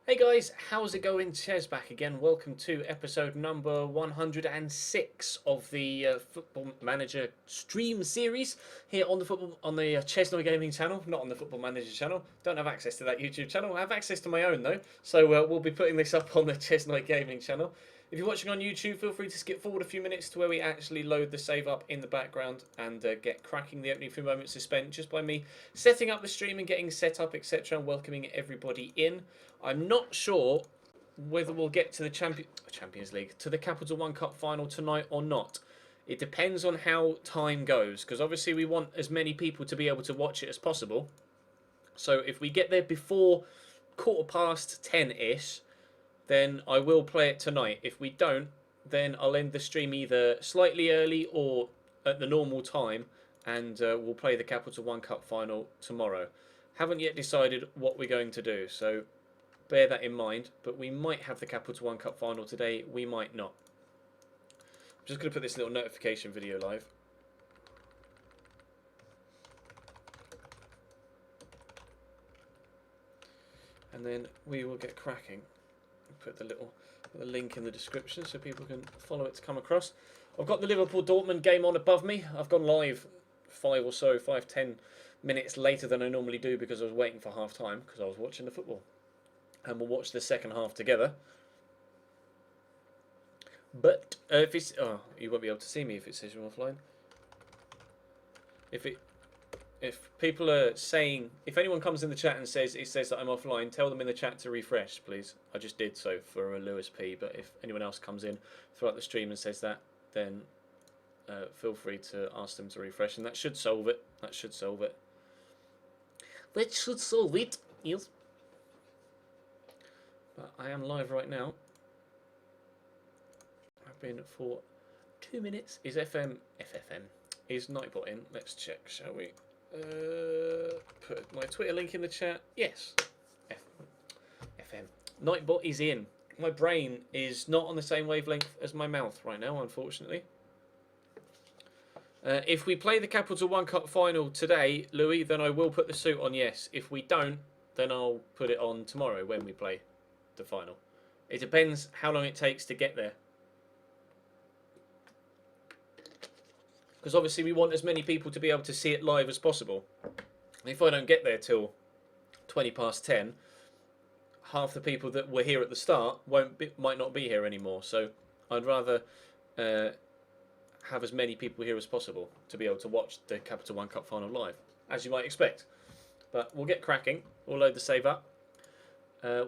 Hey guys, how's it going? Ches back again. Welcome to episode number 106 of the Football Manager stream series here on the Chesnoid Gaming channel, not on the Football Manager channel. Don't have access to that YouTube channel. I have access to my own though, so we'll be putting this up on the Chesnoid Gaming channel. If you're watching on YouTube, feel free to skip forward a few minutes to where we actually load the save up in the background and get cracking. The opening few moments is spent just by me setting up the stream and getting set up, etc., and welcoming everybody in. I'm not sure whether we'll get to the Champions League, to the Capital One Cup final tonight or not. It depends on how time goes, because obviously we want as many people to be able to watch it as possible. So if we get there before 10:15-ish, then I will play it tonight. If we don't, then I'll end the stream either slightly early or at the normal time, and we'll play the Capital One Cup final tomorrow. Haven't yet decided what we're going to do, so bear that in mind, but we might have the Capital One Cup final today, we might not. I'm just going to put this little notification video live. And then we will get cracking. Put the link in the description so people can follow it to come across. I've got the Liverpool-Dortmund game on above me. I've gone live 5-10 minutes later than I normally do because I was waiting for half time because I was watching the football. And we'll watch the second half together. But if it's you won't be able to see me if it says you're offline. If people are saying, if anyone comes in the chat and says that I'm offline, tell them in the chat to refresh, please. I just did so for Lewis P. But if anyone else comes in throughout the stream and says that, then feel free to ask them to refresh, and that should solve it. That should solve it. That should solve it. Yes. But I am live right now. I've been for 2 minutes. Is FFM? Is Nightbot in? Let's check, shall we? Put my Twitter link in the chat. Yes. FM. Nightbot is in. My brain is not on the same wavelength as my mouth right now, unfortunately. If we play the Capital One Cup final today, Louis, then I will put the suit on, yes. If we don't, then I'll put it on tomorrow when we play the final. It depends how long it takes to get there. Because obviously we want as many people to be able to see it live as possible. And if I don't get there till 10:20, half the people that were here at the start might not be here anymore. So I'd rather have as many people here as possible to be able to watch the Capital One Cup final live, as you might expect. But we'll get cracking. We'll load the save up.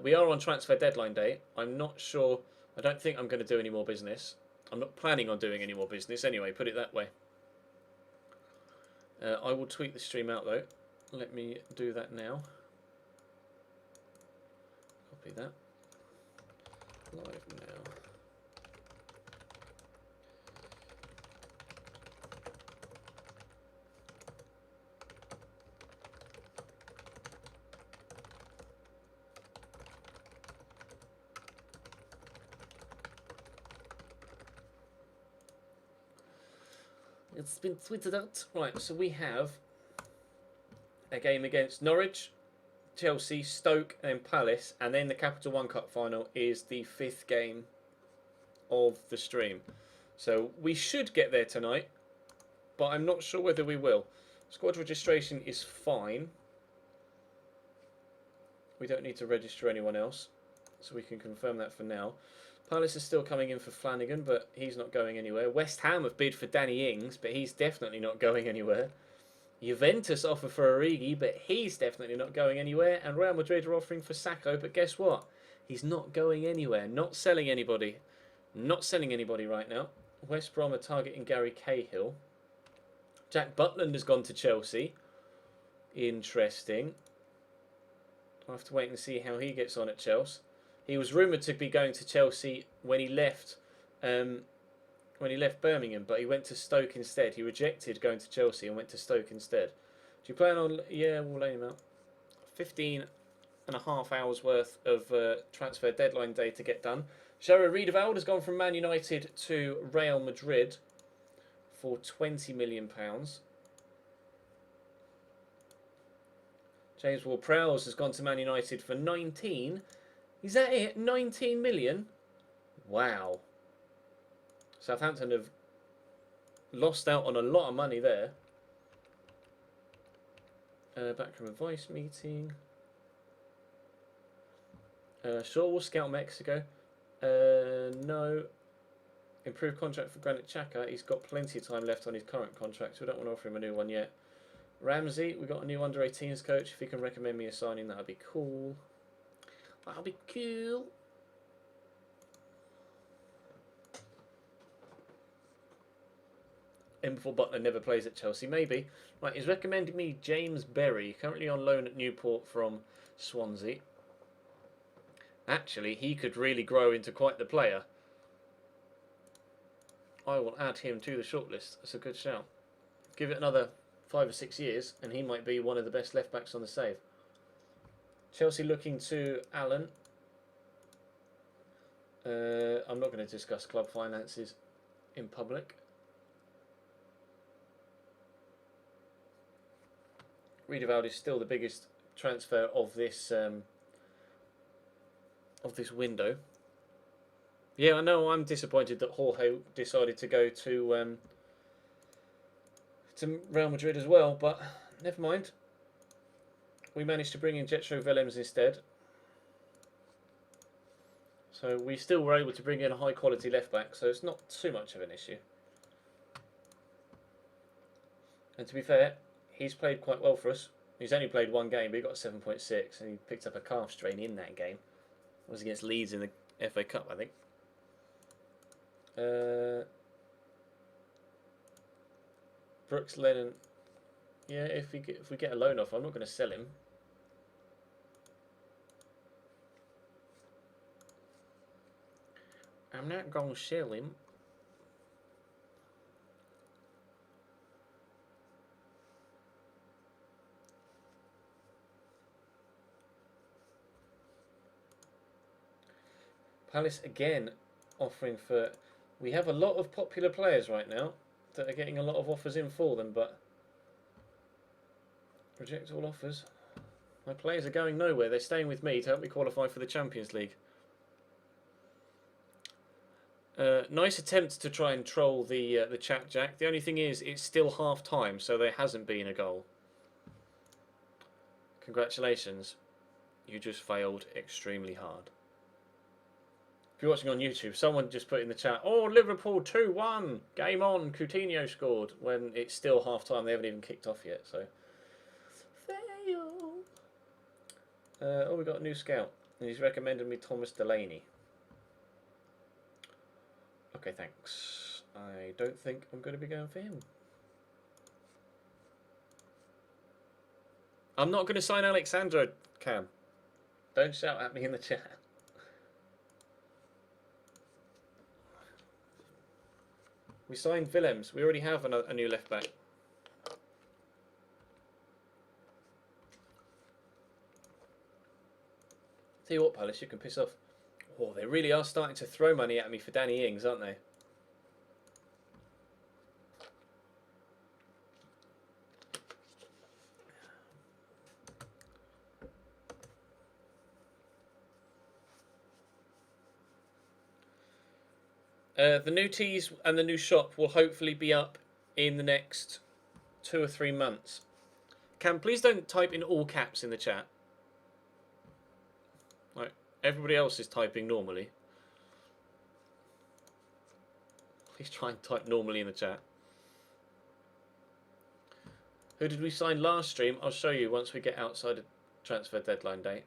We are on transfer deadline day. I'm not sure. I don't think I'm going to do any more business. I'm not planning on doing any more business anyway, put it that way. I will tweet the stream out though. Let me do that now. Copy that. Live now. It's been tweeted out. Right, so we have a game against Norwich, Chelsea, Stoke and Palace, and then the Capital One Cup final is the 5th game of the stream. So we should get there tonight, but I'm not sure whether we will. Squad registration is fine. We don't need to register anyone else, so we can confirm that for now. Palace is still coming in for Flanagan, but he's not going anywhere. West Ham have bid for Danny Ings, but he's definitely not going anywhere. Juventus offer for Origi, but he's definitely not going anywhere. And Real Madrid are offering for Sacco, but guess what? He's not going anywhere. Not selling anybody. Not selling anybody right now. West Brom are targeting Gary Cahill. Jack Butland has gone to Chelsea. Interesting. I'll have to wait and see how he gets on at Chelsea. He was rumoured to be going to Chelsea when he left Birmingham, but he went to Stoke instead. He rejected going to Chelsea and went to Stoke instead. Do you plan on... Yeah, we'll lay him out. 15.5 hours worth of transfer deadline day to get done. Shara Riedewald has gone from Man United to Real Madrid for £20 million. James Ward-Prowse has gone to Man United for 19, Is that it? 19 million? Wow. Southampton have lost out on a lot of money there. Back from advice meeting. Shaw will scout Mexico. No. Improved contract for Granit Xhaka. He's got plenty of time left on his current contract, so we don't want to offer him a new one yet. Ramsey, we got a new under-18s coach. If he can recommend me a signing, that would be cool. That'll be cool. In before Butler never plays at Chelsea. Maybe. Right, he's recommended me James Berry, currently on loan at Newport from Swansea. Actually, he could really grow into quite the player. I will add him to the shortlist. That's a good shout. Give it another 5 or 6 years, and he might be one of the best left backs on the save. Chelsea looking to Allen. I'm not going to discuss club finances in public. Riedewald is still the biggest transfer of this window. Yeah, I know. I'm disappointed that Jorge decided to go to Real Madrid as well, but never mind. We managed to bring in Jetro Willems instead, so we still were able to bring in a high quality left back. So it's not too much of an issue. And to be fair, he's played quite well for us. He's only played one game, but he got 7.6, and he picked up a calf strain in that game. It was against Leeds in the FA Cup, I think. Brooks Lennon. Yeah, if we get a loan off, I'm not going to sell him. I'm not going to sell him. Palace again offering for... We have a lot of popular players right now that are getting a lot of offers in for them, but reject all offers. My players are going nowhere. They're staying with me to help me qualify for the Champions League. Nice attempt to try and troll the chat, Jack. The only thing is, it's still half time, so there hasn't been a goal. Congratulations. You just failed extremely hard. If you're watching on YouTube, someone just put in the chat, "Oh, Liverpool 2-1, game on, Coutinho scored," when it's still half time. They haven't even kicked off yet, so fail. Oh, we got a new scout, and he's recommended me Thomas Delaney. Okay, thanks. I don't think I'm going to be going for him. I'm not going to sign Alexandro, Cam. Don't shout at me in the chat. We signed Willems. We already have a new left back. Tell you what, Palace, you can piss off. Oh, they really are starting to throw money at me for Danny Ings, aren't they? The new tees and the new shop will hopefully be up in the next 2 or 3 months. Cam, please don't type in all caps in the chat. Like, everybody else is typing normally. Please try and type normally in the chat. Who did we sign last stream? I'll show you once we get outside of transfer deadline date,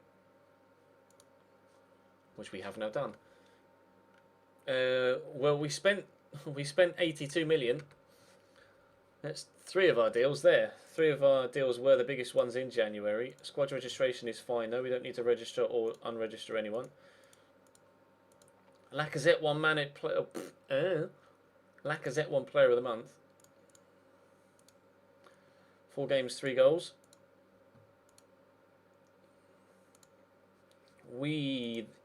which we have now done. Well, we spent 82 million. That's 3 of our deals there. 3 of our deals were the biggest ones in January. Squad registration is fine though. We don't need to register or unregister anyone. Lacazette one Lacazette one player of the month. 4 games, 3 goals.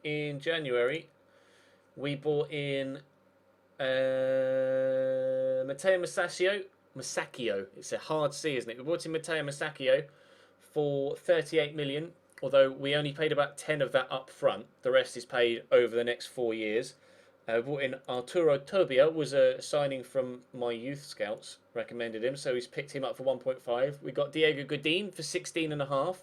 In January, we bought in Matteo Masaccio. It's a hard C, isn't it? We bought in Matteo Masaccio for 38 million. although we only paid about 10 of that up front. The rest is paid over the next 4 years. Brought in Arturo Tobia, was a signing from my youth scouts, recommended him, so he's picked him up for 1.5. We got Diego Godin for 16.5,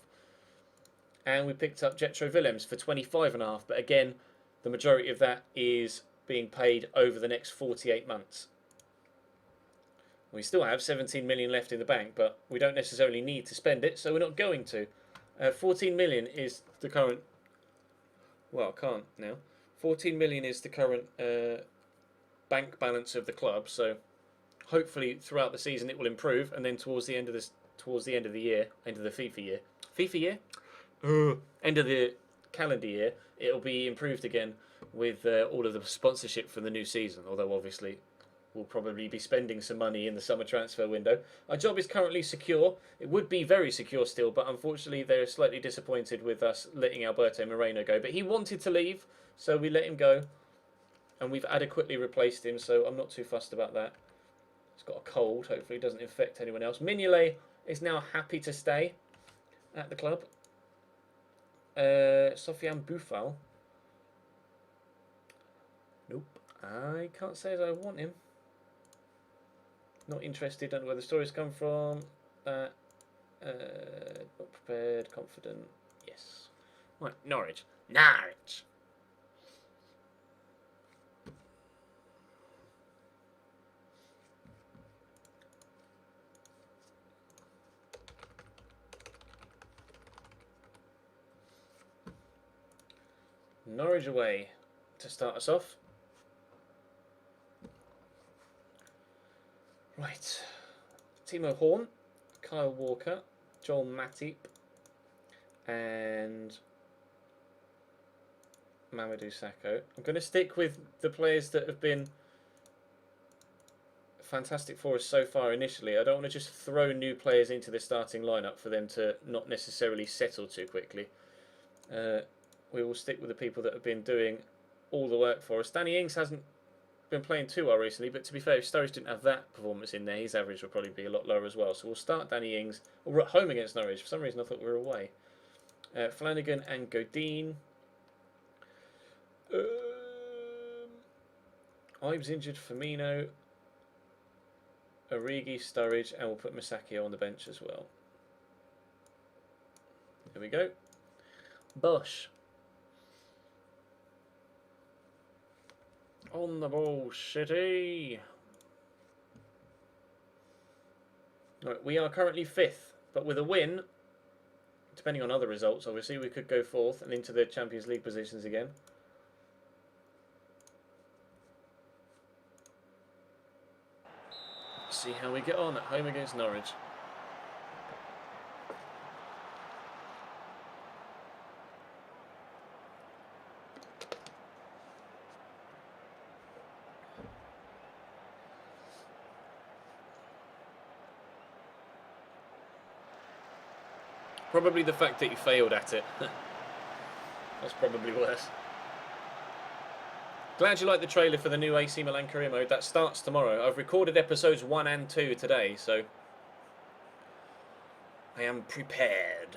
and we picked up Jetro Willems for 25.5. But again, the majority of that is being paid over the next 48 months. We still have 17 million left in the bank, but we don't necessarily need to spend it, so we're not going to. 14 million is the current. Well, I can't now. 14 million is the current bank balance of the club, so hopefully throughout the season it will improve, and then towards the end of the year, end of the FIFA year, end of the calendar year, it'll be improved again with all of the sponsorship for the new season. Although obviously we'll probably be spending some money in the summer transfer window. Our job is currently secure. It would be very secure still, but unfortunately they're slightly disappointed with us letting Alberto Moreno go. But he wanted to leave, so we let him go, and we've adequately replaced him, so I'm not too fussed about that. He's got a cold. Hopefully it doesn't infect anyone else. Mignolet is now happy to stay at the club. Sofiane Boufal. Nope. I can't say as I want him. Not interested. Don't know where the stories come from. Not prepared. Confident. Yes. Right. Norwich. Norwich. Norwich away to start us off. Right. Timo Horn, Kyle Walker, Joel Matip, and Mamadou Sakho. I'm going to stick with the players that have been fantastic for us so far initially. I don't want to just throw new players into the starting lineup for them to not necessarily settle too quickly. We will stick with the people that have been doing all the work for us. Danny Ings hasn't been playing too well recently, but to be fair, if Sturridge didn't have that performance in there, his average will probably be a lot lower as well. So we'll start Danny Ings. We're at home against Norwich. For some reason, I thought we were away. Flanagan and Godin. Ives injured. Firmino, Origi, Sturridge, and we'll put Masakio on the bench as well. There we go. Bosch. On the ball, City. Right, we are currently 5th, but with a win, depending on other results, obviously, we could go 4th and into the Champions League positions again. Let's see how we get on at home against Norwich. Probably the fact that you failed at it. That's probably worse. Glad you like the trailer for the new AC Milan career mode. That starts tomorrow. I've recorded episodes 1 and 2 today, so I am prepared.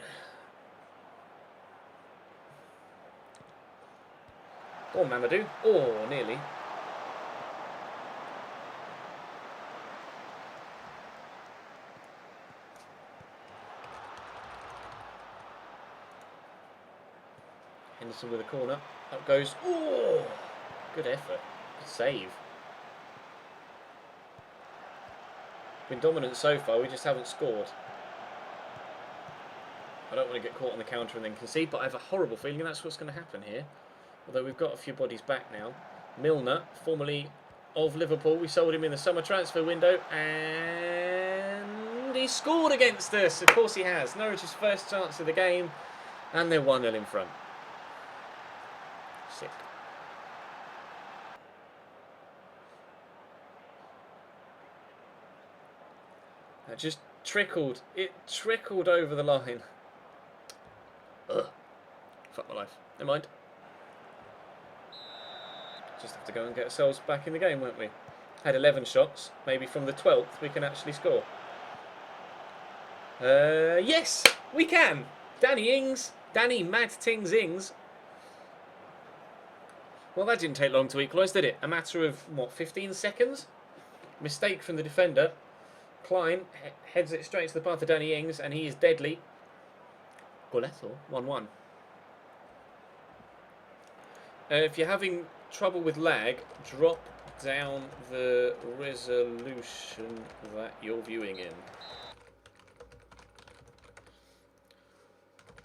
Go on, Mamadou. Oh, nearly. Henderson with a corner. Up goes. Oh, good effort. Good save. Been dominant so far. We just haven't scored. I don't want to get caught on the counter and then concede, but I have a horrible feeling that's what's going to happen here. Although we've got a few bodies back now. Milner, formerly of Liverpool. We sold him in the summer transfer window, and he scored against us. Of course he has. Norwich's first chance of the game, and they're 1-0 in front. Sick. That just trickled. It trickled over the line. Ugh. Fuck my life. Never mind. Just have to go and get ourselves back in the game, won't we? Had 11 shots. Maybe from the 12th we can actually score. Yes, we can. Danny Ings Danny Mad Ting Zings. Well, that didn't take long to equalise, did it? A matter of, what, 15 seconds? Mistake from the defender. Klein heads it straight to the path of Danny Ings, and he is deadly. Goletto, 1-1. If you're having trouble with lag, drop down the resolution that you're viewing in.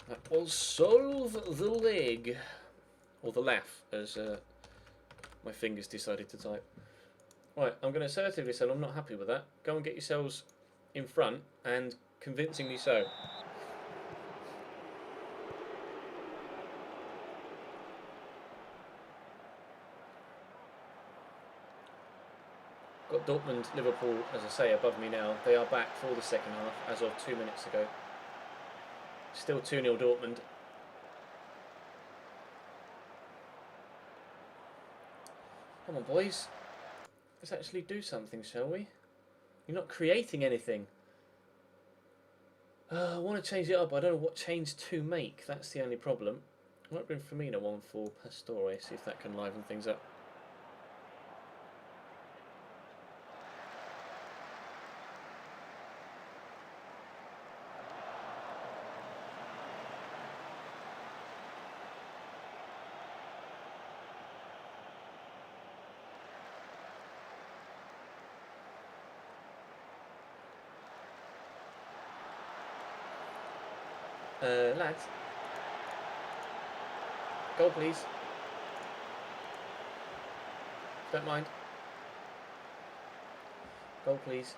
That will solve the lag. Or the laugh, as my fingers decided to type. Right, I'm going to assertively say I'm not happy with that. Go and get yourselves in front, and convincingly so. Got Dortmund, Liverpool, as I say, above me now. They are back for the second half, as of 2 minutes ago. Still 2-0 Dortmund. Come on, boys. Let's actually do something, shall we? You're not creating anything. I want to change it up. I don't know what change to make. That's the only problem. I might bring Firmino on for Pastore, see if that can liven things up. Lads. Goal, please. Don't mind. Goal, please.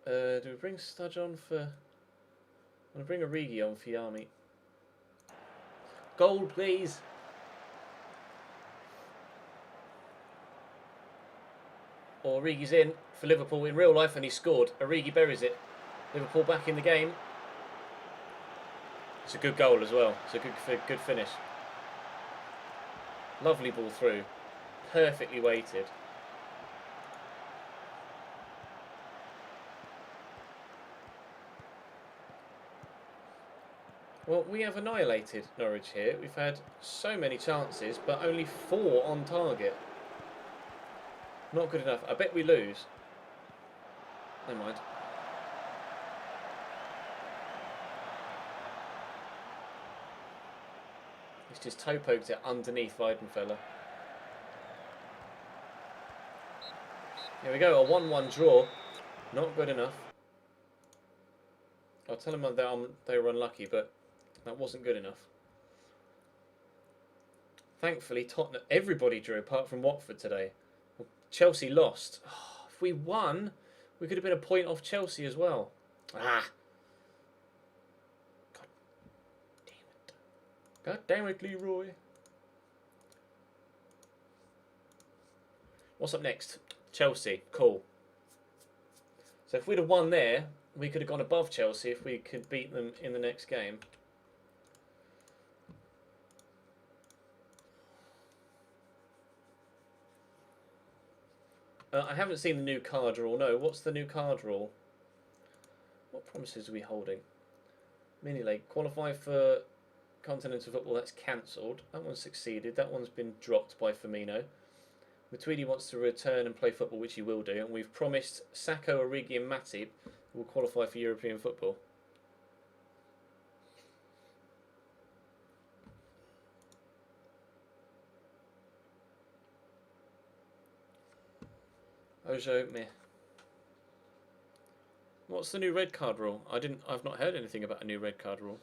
Do we bring Studge on for... I'm going to bring Origi on for Yami. Goal, please. Origi's in for Liverpool in real life, and he scored. Origi buries it. Liverpool back in the game. It's a good goal as well. It's a good finish. Lovely ball through. Perfectly weighted. Well, we have annihilated Norwich here. We've had so many chances, but only 4 on target. Not good enough. I bet we lose. Never mind. He's just toe poked it underneath Weidenfeller. Here we go, a 1-1 draw. Not good enough. I'll tell them that they were unlucky, but that wasn't good enough. Thankfully, Tottenham, everybody drew apart from Watford today. Chelsea lost. Oh, if we won, we could have been a point off Chelsea as well. Ah. God damn it, Leroy. What's up next? Chelsea. Cool. So if we'd have won there, we could have gone above Chelsea if we could beat them in the next game. I haven't seen the new card rule. No, what's the new card rule? What promises are we holding? Mini League. Qualify for Continental Football, that's cancelled. That one's succeeded. That one's been dropped by Firmino. Matuidi wants to return and play football, which he will do. And we've promised Sacco, Origi and Matip will qualify for European football. Ojo, meh. What's the new red card rule? I've not heard anything about a new red card rule.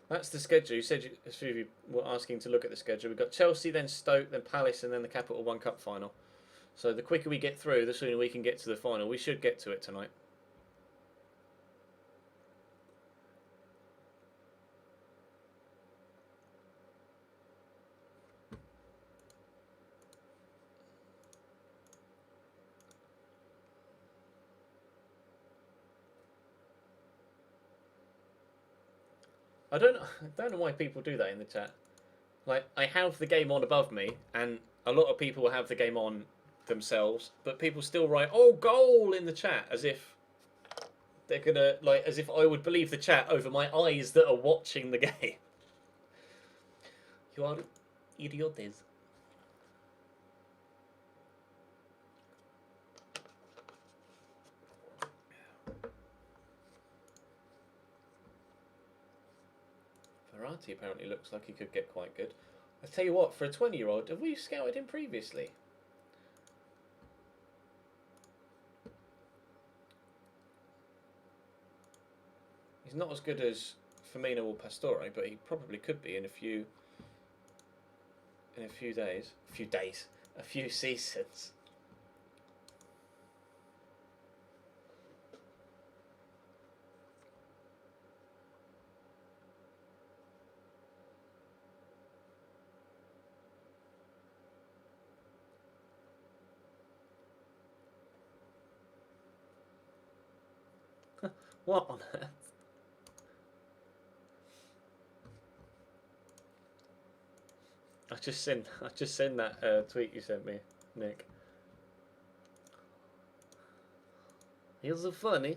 That's the schedule. You said a few of you were asking to look at the schedule. We've got Chelsea, then Stoke, then Palace, and then the Capital One Cup final. So the quicker we get through, the sooner we can get to the final. We should get to it tonight. I don't know why people do that in the chat. Like, I have the game on above me, and a lot of people have the game on themselves, but people still write, "Oh, goal" in the chat, as if they're gonna, like, as if I would believe the chat over my eyes that are watching the game. You are idiotes. Verratti apparently looks like he could get quite good. I tell you what, for a 20-year-old, have we scouted him previously? He's not as good as Firmino or Pastore, but he probably could be in a few days. A few seasons. What on earth? I just sent that tweet you sent me, Nick. Here's the funny.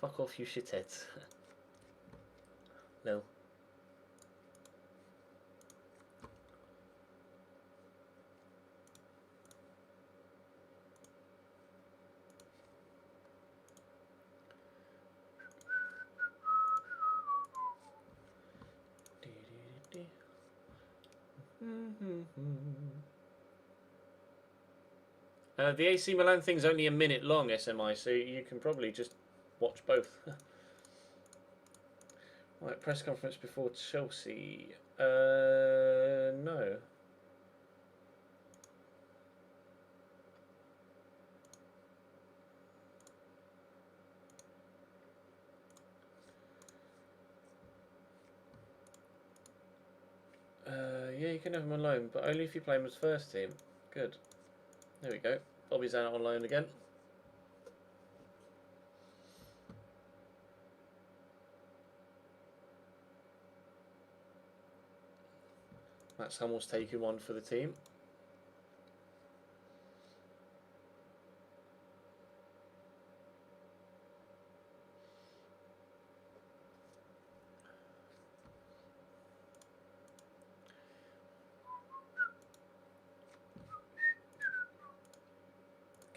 Fuck off, you shitheads. No. The AC Milan thing's only a minute long, SMI, so you can probably just watch both. Right, press conference before Chelsea. No. Yeah, you can have him on loan, but only if you play him as first team. Good. There we go. Bobby's out on loan again. Max Hummel's taking one for the team.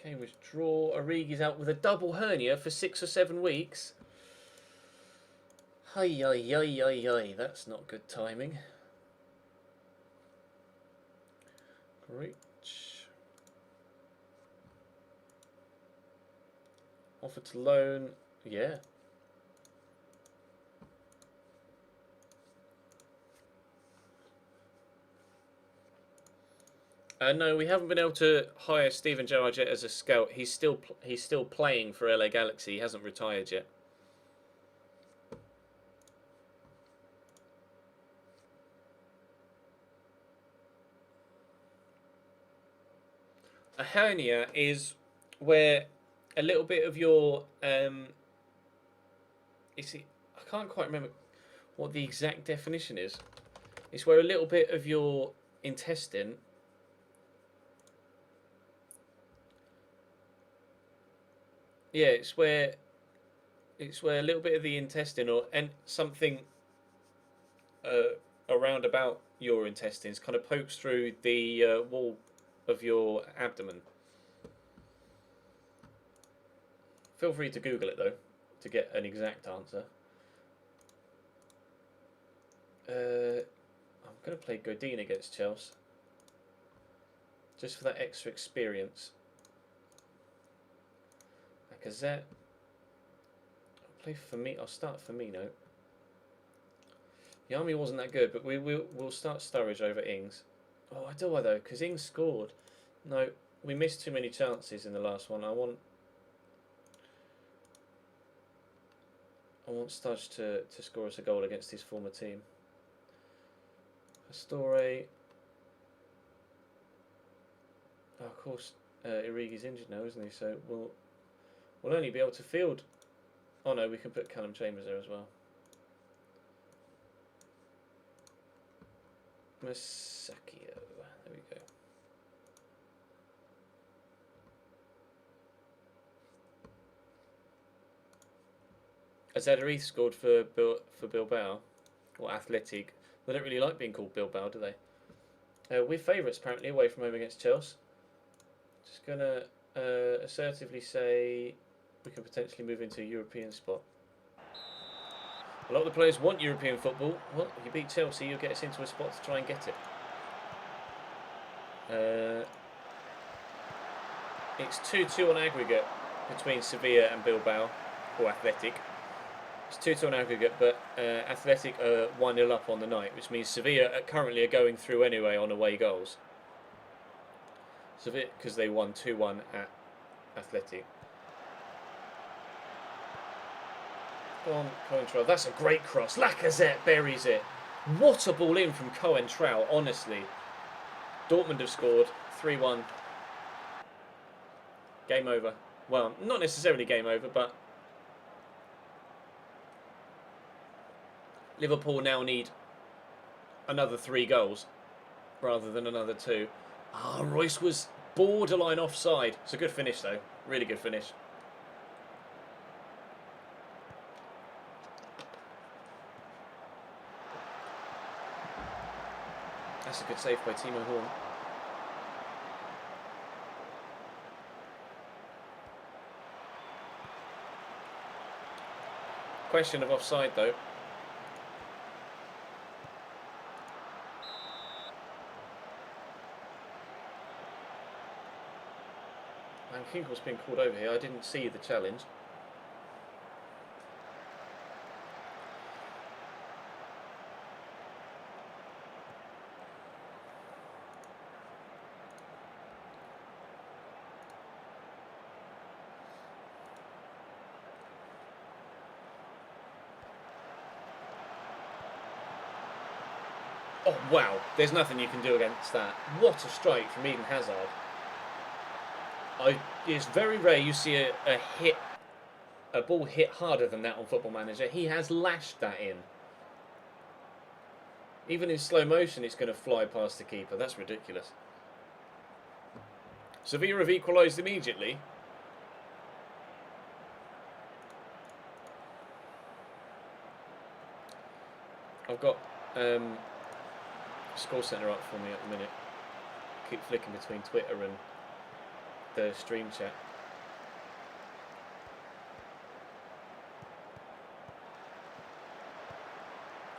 Okay, withdraw. Origi's out with a double hernia for 6 or 7 weeks. Hi, that's not good timing. Great. Offer to loan. Yeah. No, we haven't been able to hire Steven Gerrard yet as a scout. He's still playing for LA Galaxy. He hasn't retired yet. A hernia is where a little bit of your I can't quite remember what the exact definition is. It's where a little bit of your intestine it's where a little bit of the intestine and something around about your intestines kind of pokes through the wall of your abdomen. Feel free to Google it though to get an exact answer. I'm going to play Godin against Chelsea just for that extra experience. Lacazette. I'll start Firmino. The army wasn't that good, but we'll start Sturridge over Ings. Oh, I do I though, because Ings scored. No, we missed too many chances in the last one. I want Sturridge to score us a goal against his former team. Pastore. Oh, of course, Irigi's injured now, isn't he? So we'll only be able to field. Oh no, we can put Callum Chambers there as well. Masakio. There we go. Azadari scored for Bilbao, or Athletic. They don't really like being called Bilbao, do they? We're favourites apparently away from home against Chelsea. Just gonna assertively say we can potentially move into a European spot. A lot of the players want European football. Well, if you beat Chelsea, you'll get us into a spot to try and get it. It's 2-2 on aggregate between Sevilla and Bilbao, or Athletic. It's 2-2 on aggregate, but Athletic are 1-0 up on the night, which means Sevilla currently are going through anyway on away goals. Sevilla, because they won 2-1 at Athletic. Go on, Coentrao. That's a great cross. Lacazette buries it. What a ball in from Coentrao, honestly. Dortmund have scored 3-1. Game over. Well, not necessarily game over, but Liverpool now need another 3 goals rather than another 2. Ah, Royce was borderline offside. It's a good finish, though. Really good finish. That's a good save by Timo Horn. Question of offside, though. And Kinkle's been called over here. I didn't see the challenge. Oh, wow. There's nothing you can do against that. What a strike from Eden Hazard. It's very rare you see a ball hit harder than that on Football Manager. He has lashed that in. Even in slow motion, it's going to fly past the keeper. That's ridiculous. Sevilla have equalised immediately. I've got Score Centre up for me at the minute. Keep flicking between Twitter and the stream chat.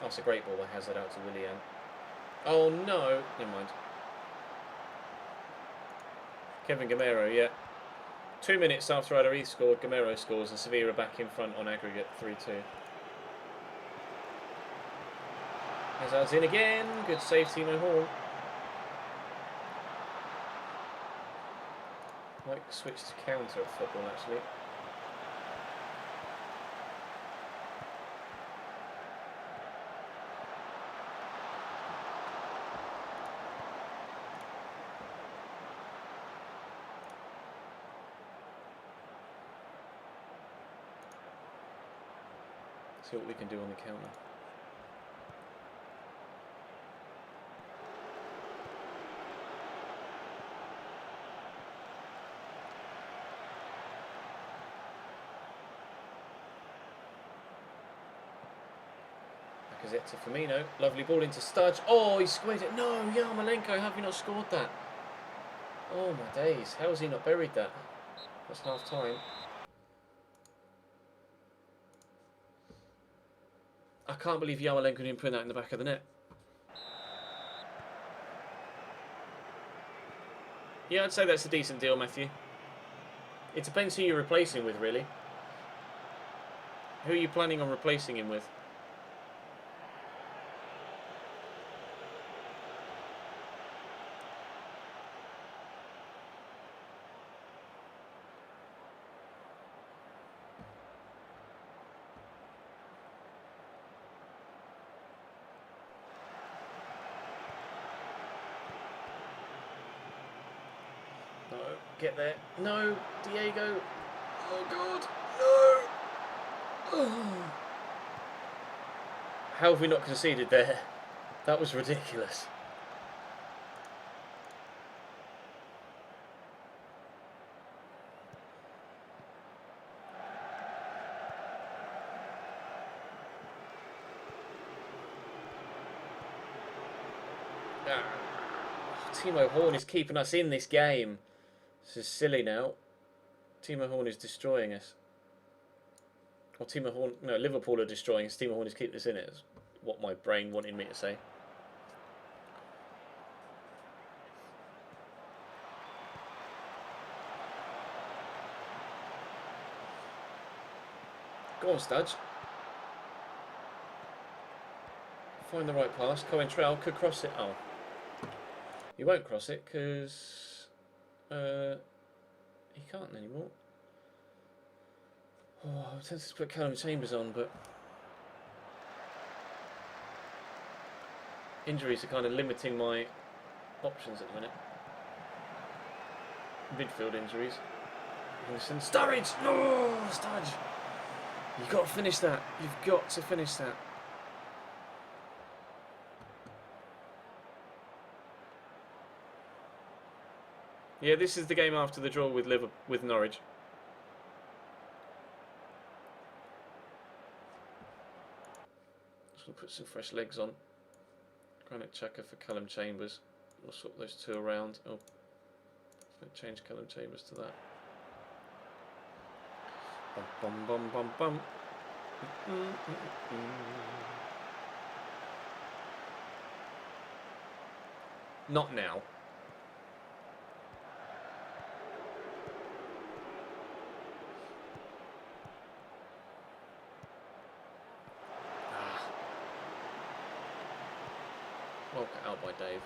That's a great ball by Hazard out to Willian. Oh no, never mind. Kevin Gamero, yeah. 2 minutes after Adariz scored, Gamero scores and Sevilla are back in front on aggregate 3-2. Hazard's in again. Good save, Timo Horn. Might switch to counter at football, actually. See what we can do on the counter. To Firmino, lovely ball into Studge. Oh, he squared it. No, Yarmolenko, how have you not scored that? Oh my days, how has he not buried that? That's half time. I can't believe Yarmolenko didn't put that in the back of the net. Yeah, I'd say that's a decent deal, Matthew. It depends who you're replacing with, really. Who are you planning on replacing him with? Get there. No, Diego. Oh, God. No. Oh. How have we not conceded there? That was ridiculous. Timo Horn is keeping us in this game. This is silly now. Timo Horn is destroying us. Or Timo Horn... No, Liverpool are destroying us. Timo Horn is keeping us in it. That's what my brain wanted me to say. Go on, Studge. Find the right pass. Coentrell could cross it. Oh. He won't cross it because he can't anymore. Oh, I was tempted to put Callum Chambers on, but injuries are kind of limiting my options at the minute. Midfield injuries. Sturridge! No, Sturridge! You've got to finish that. You've got to finish that. Yeah, this is the game after the draw with Norwich. Just gonna put some fresh legs on. Granite Xhaka for Callum Chambers. We'll swap those two around. Oh, let's change Callum Chambers to that. Bum bum bum bum bum. Not now. Well cut out by Dave.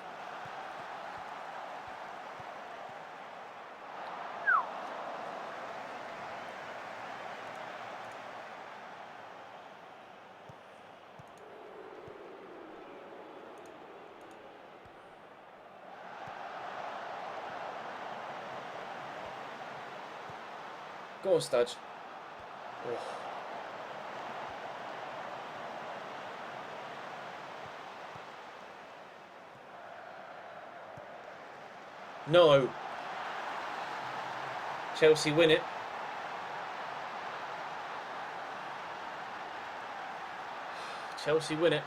Go on, Studge. Oh. No. Chelsea win it. Chelsea win it.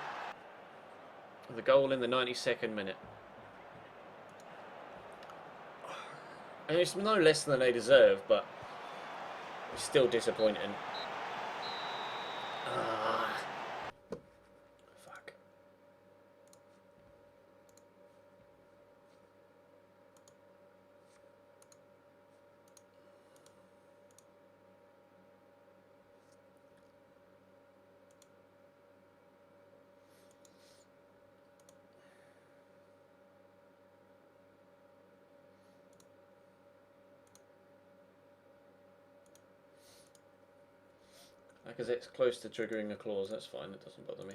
The goal in the 92nd minute. And it's no less than they deserve, but it's still disappointing. Fuck. Because it's close to triggering a clause, that's fine, it doesn't bother me.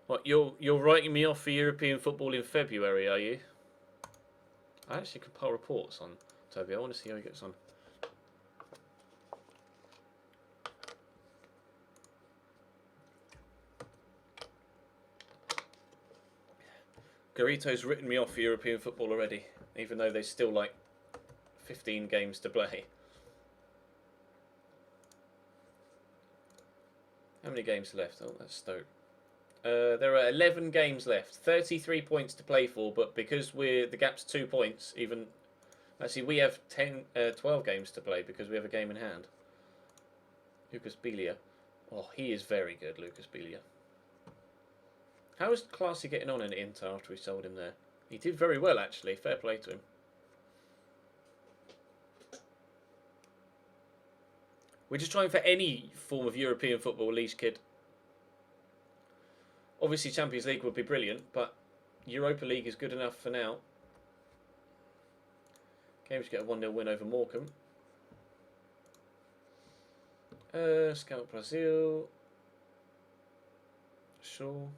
What, you're writing me off for European football in February, are you? I actually compile reports on Toby. I want to see how he gets on. Garito's written me off for European football already, even though there's still like 15 games to play. How many games left? Oh, that's Stoke. There are 11 games left, 33 points to play for, but because the gap's 2 points, even actually we have 12 games to play because we have a game in hand. Lucas Belia. Oh, he is very good, Lucas Belia. How is Classy getting on in Inter after we sold him there? He did very well, actually. Fair play to him. We're just trying for any form of European football, Leash Kid. Obviously, Champions League would be brilliant, but Europa League is good enough for now. Cambridge get a 1-0 win over Morecambe. Scout Brazil. Sure.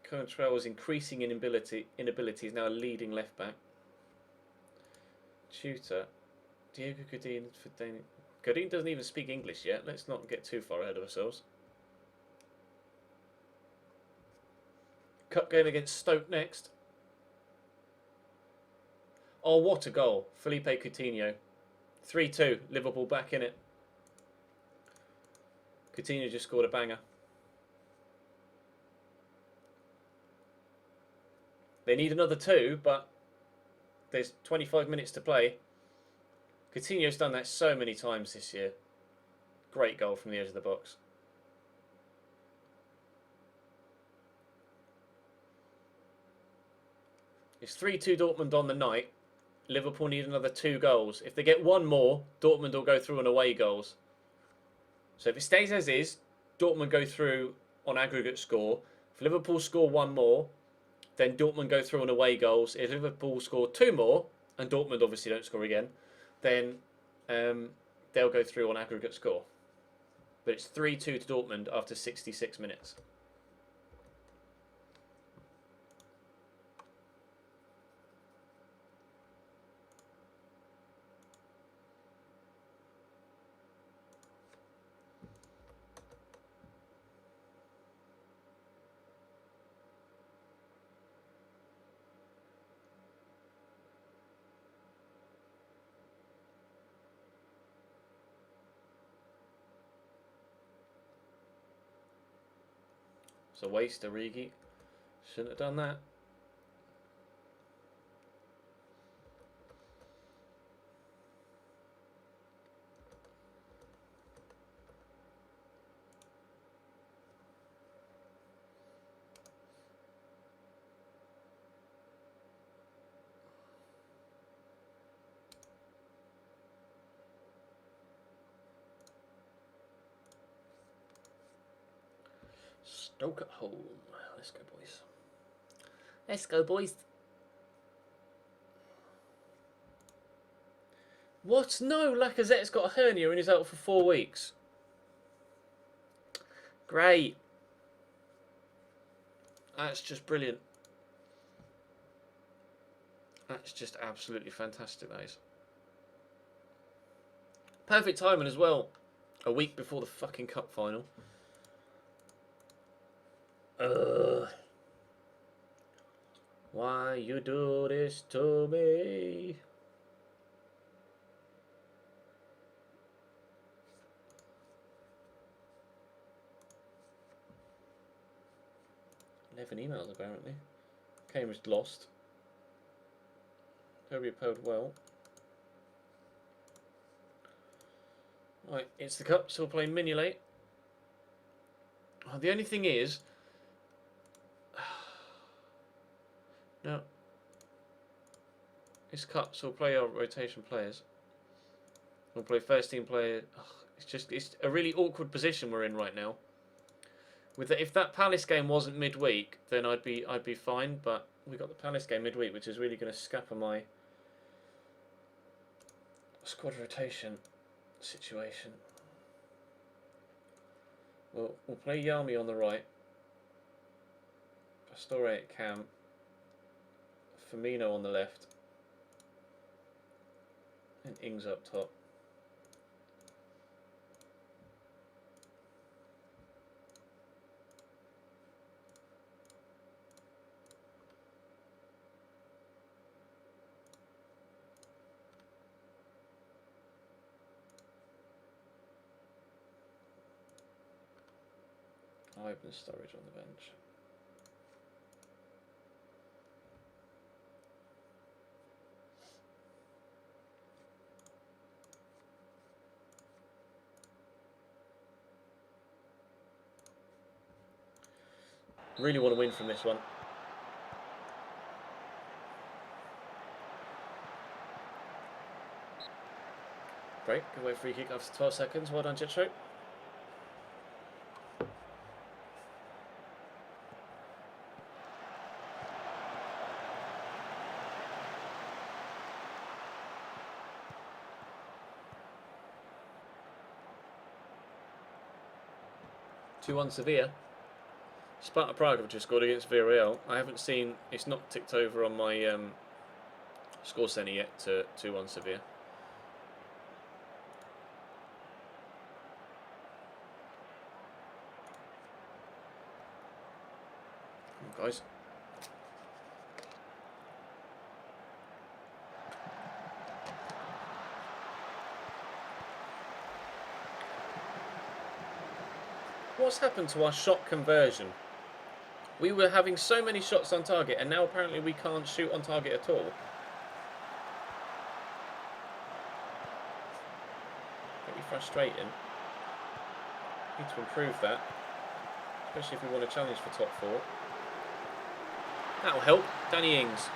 Coentrell is increasing in inability. Is now a leading left back. Tutor. Diego Godin for Daniel. Godin doesn't even speak English yet. Let's not get too far ahead of ourselves. Cup game against Stoke next. Oh, what a goal. Felipe Coutinho. 3-2. Liverpool back in it. Coutinho just scored a banger. They need another 2, but there's 25 minutes to play. Coutinho's done that so many times this year. Great goal from the edge of the box. It's 3-2 Dortmund on the night. Liverpool need another 2 goals. If they get one more, Dortmund will go through on away goals. So if it stays as is, Dortmund go through on aggregate score. If Liverpool score 1 more, then Dortmund go through on away goals. If Liverpool score 2 more, and Dortmund obviously don't score again, then they'll go through on aggregate score. But it's 3-2 to Dortmund after 66 minutes. It's a waste, Origi. Shouldn't have done that. Stoke at home. Let's go, boys. Let's go, boys. What? No, Lacazette's got a hernia and he's out for 4 weeks. Great. That's just brilliant. That's just absolutely fantastic, that is. Perfect timing as well. A week before the fucking cup final. Why you do this to me? Emails apparently. Cambridge lost. Toby played well. Right, it's the cup, so we'll play Mignolet. Oh, the only thing is, no, it's cup, so we'll play our rotation players. We'll play first team player. Oh, it's a really awkward position we're in right now. If that Palace game wasn't midweek, then I'd be fine. But we got the Palace game midweek, which is really going to scupper my squad rotation situation. Well, we'll play Yami on the right, Pastore at cam, Firmino on the left, and Ings up top. I open storage on the bench. Really want to win from this one. Great, good way free kick after 12 seconds. Well done, Jetro. Sevilla. Sparta Prague have just scored against Villarreal. I haven't seen, it's not ticked over on my score centre yet to 2-1 Sevilla. Come on, guys. What's happened to our shot conversion? We were having so many shots on target, and now apparently we can't shoot on target at all. Pretty frustrating. Need to improve that, especially if we want to challenge for top 4. That'll help. Danny Ings.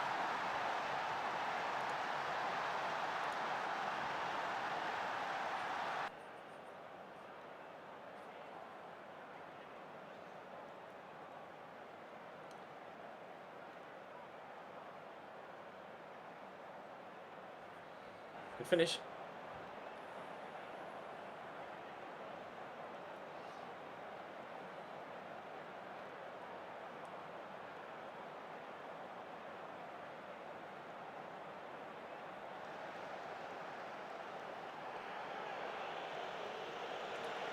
Good finish.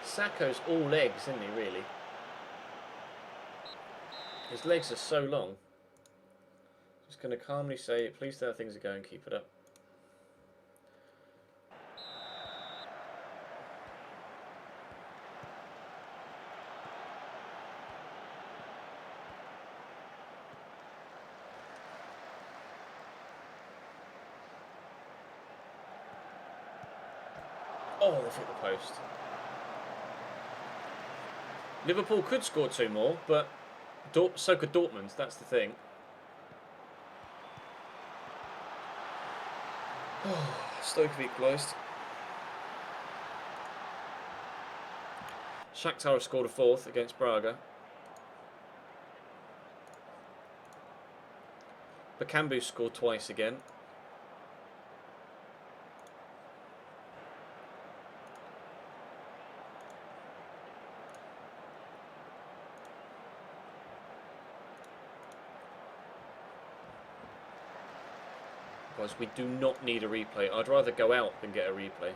Sacco's all legs, isn't he, really? His legs are so long. Just going to calmly say, please see how things are going, keep it up. Oh, they've hit the post. Liverpool could score 2 more, but so could Dortmund, that's the thing. Stoke have equalised. Shakhtar have scored a 4th against Braga. Bakambu scored twice again. Guys, we do not need a replay. I'd rather go out than get a replay.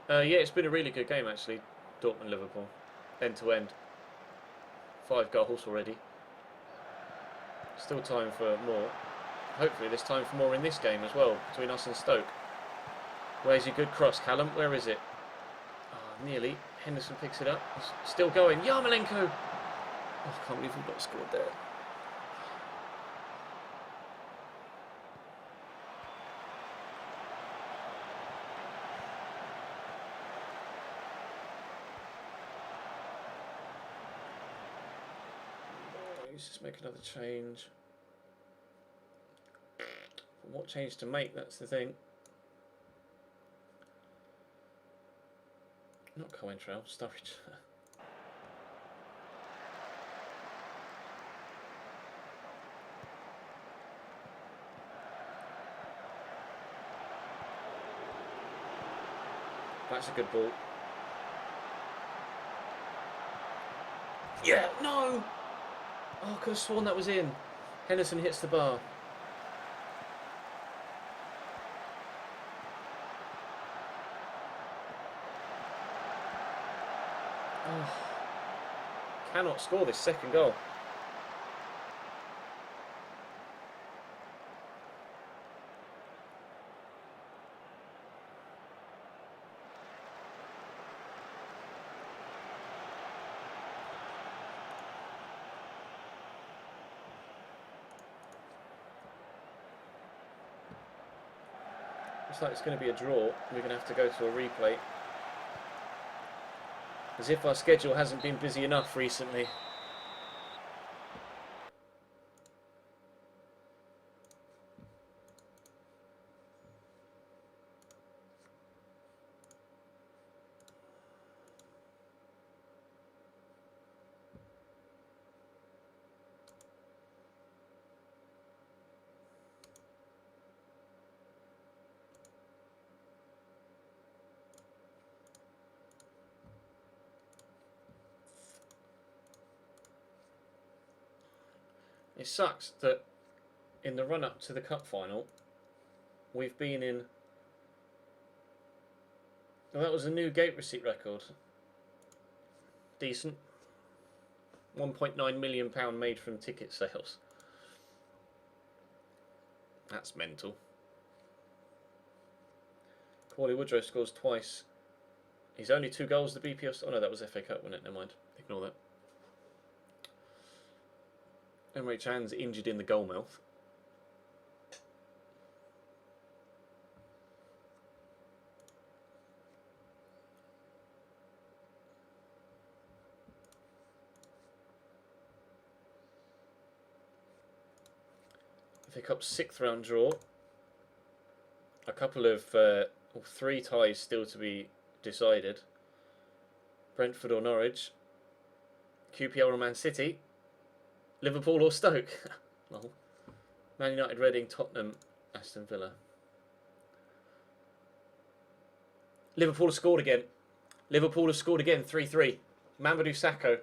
Yeah, it's been a really good game actually. Dortmund-Liverpool, end to end. 5 goals already. Still time for more. Hopefully there's time for more in this game as well, between us and Stoke. Where's your good cross, Callum? Where is it? Oh, nearly. Henderson picks it up. It's still going. Yarmolenko! Oh, I can't believe we've not scored there. Let's just make another change. What change to make, that's the thing. Not Coentrell, Sturridge. That's a good ball. Yeah, no! Oh, I could have sworn that was in. Henderson hits the bar. Oh. Cannot score this second goal. Looks like it's going to be a draw. We're going to have to go to a replay. As if our schedule hasn't been busy enough recently. It sucks that in the run-up to the cup final, we've been in... Well, that was a new gate receipt record. Decent. £1.9 million made from ticket sales. That's mental. Corley Woodrow scores twice. He's only 2 goals. The BPS. Oh no, that was FA Cup, wasn't it? Never mind. Ignore that. Emre Can's injured in the goal mouth. FA Cup 6th round draw. A couple of 3 ties still to be decided. Brentford or Norwich. QPR or Man City. Liverpool or Stoke. Lol. Man United, Reading, Tottenham, Aston Villa. Liverpool have scored again. Liverpool have scored again. 3-3. Mamadou Sakho.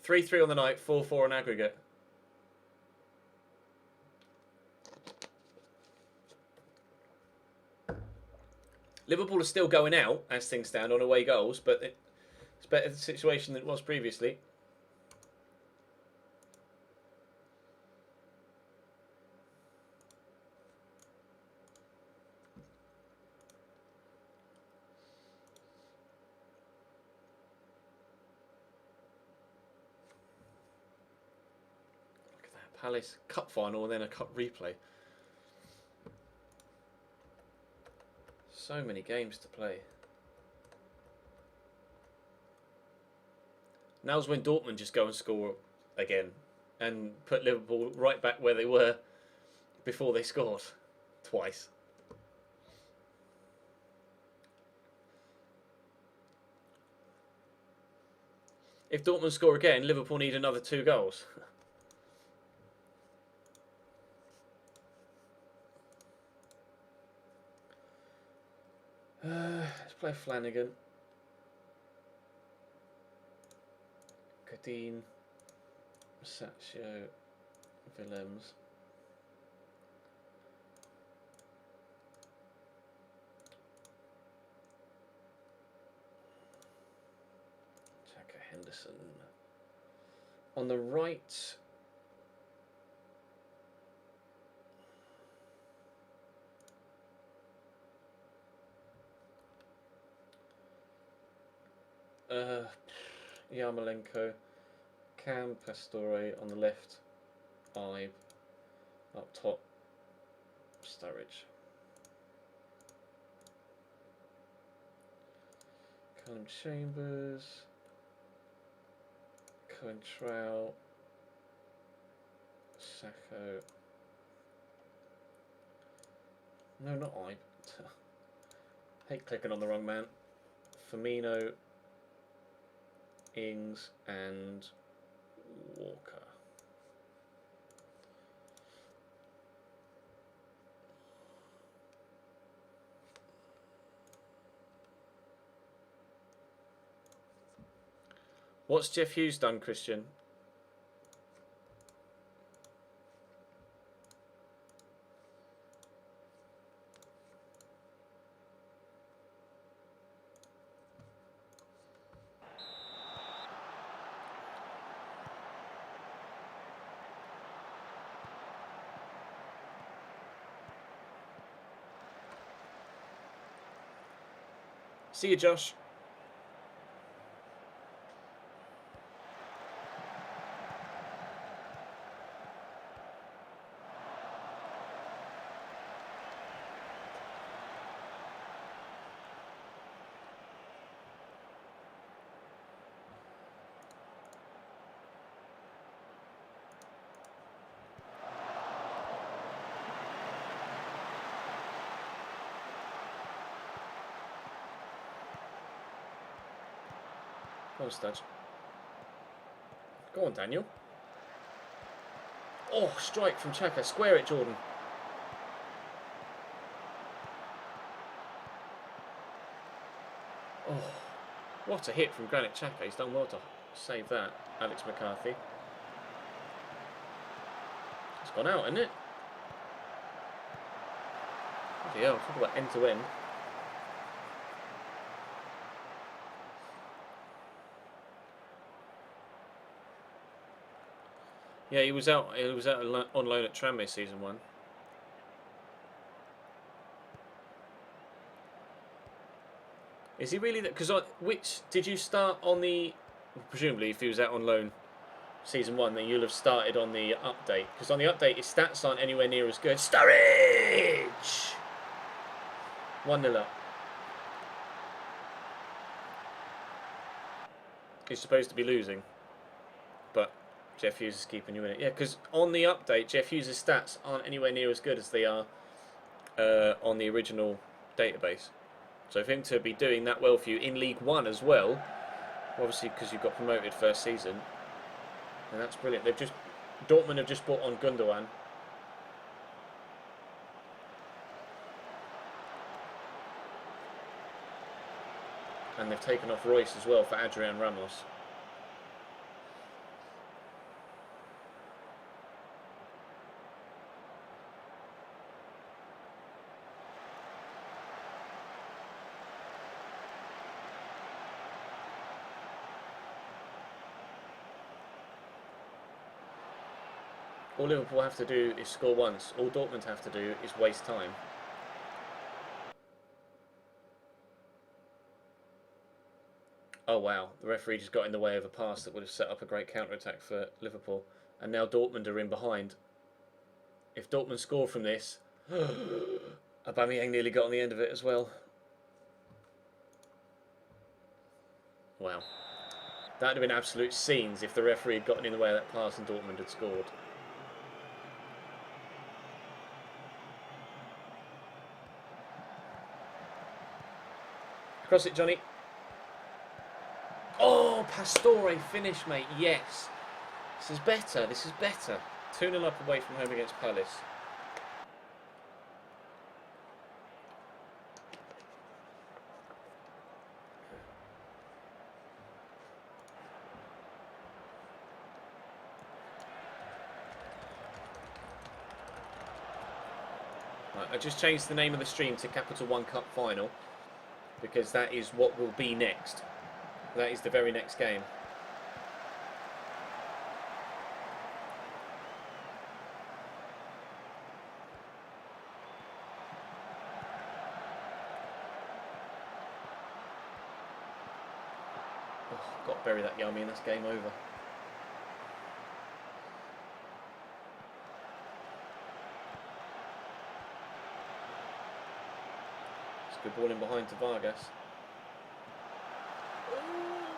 3-3 on the night. 4-4 on aggregate. Liverpool are still going out, as things stand, on away goals, but it's a better situation than it was previously. Look at that. Palace Cup final and then a Cup replay. So many games to play. Now's when Dortmund just go and score again and put Liverpool right back where they were before they scored twice. If Dortmund score again, Liverpool need another 2 goals. Let's play Flanagan. Cadine. Masaccio. Willems. Chaka Henderson. On the right... Yarmolenko, Cam, Pastore on the left, Ibe up top, Sturridge. Callum Chambers, Cohen Trout, Sakho. No, not Ibe. Hate clicking on the wrong man. Firmino, Ings and Walker. What's Jeff Hughes done, Christian? See you, Josh. Go on, Studge. Go on, Daniel. Oh, strike from Chaka. Square it, Jordan. Oh, what a hit from Granit Xhaka. He's done well to Save that, Alex McCarthy. It's gone out, isn't it? Bloody hell, talk about end to end. Yeah, he was out. He was out on loan at Tranmere season 1. Is he really that? Because which did you start on the? Presumably, if he was out on loan season 1, then you'll have started on the update. Because on the update, his stats aren't anywhere near as good. Sturridge! 1-0 up. He's supposed to be losing, but Jeff Hughes is keeping you in it. Yeah, because on the update, Jeff Hughes' stats aren't anywhere near as good as they are on the original database. So for him to be doing that well for you in League One as well, obviously because you got promoted first season, and that's brilliant. Dortmund have just bought on Gundogan. And they've taken off Royce as well for Adrian Ramos. All Liverpool have to do is score once. All Dortmund have to do is waste time. Oh wow, the referee just got in the way of a pass that would have set up a great counter-attack for Liverpool. And now Dortmund are in behind. If Dortmund score from this, Aubameyang nearly got on the end of it as well. Wow. That would have been absolute scenes if the referee had gotten in the way of that pass and Dortmund had scored. Cross it, Johnny. Oh, Pastore finish, mate. Yes. This is better. This is better. 2-0 up away from home against Palace. Right, I just changed the name of the stream to Capital One Cup Final because that is what will be next. That is the very next game. Oh, got to bury that Yummy and that's game over. It's a good ball in behind to Vargas.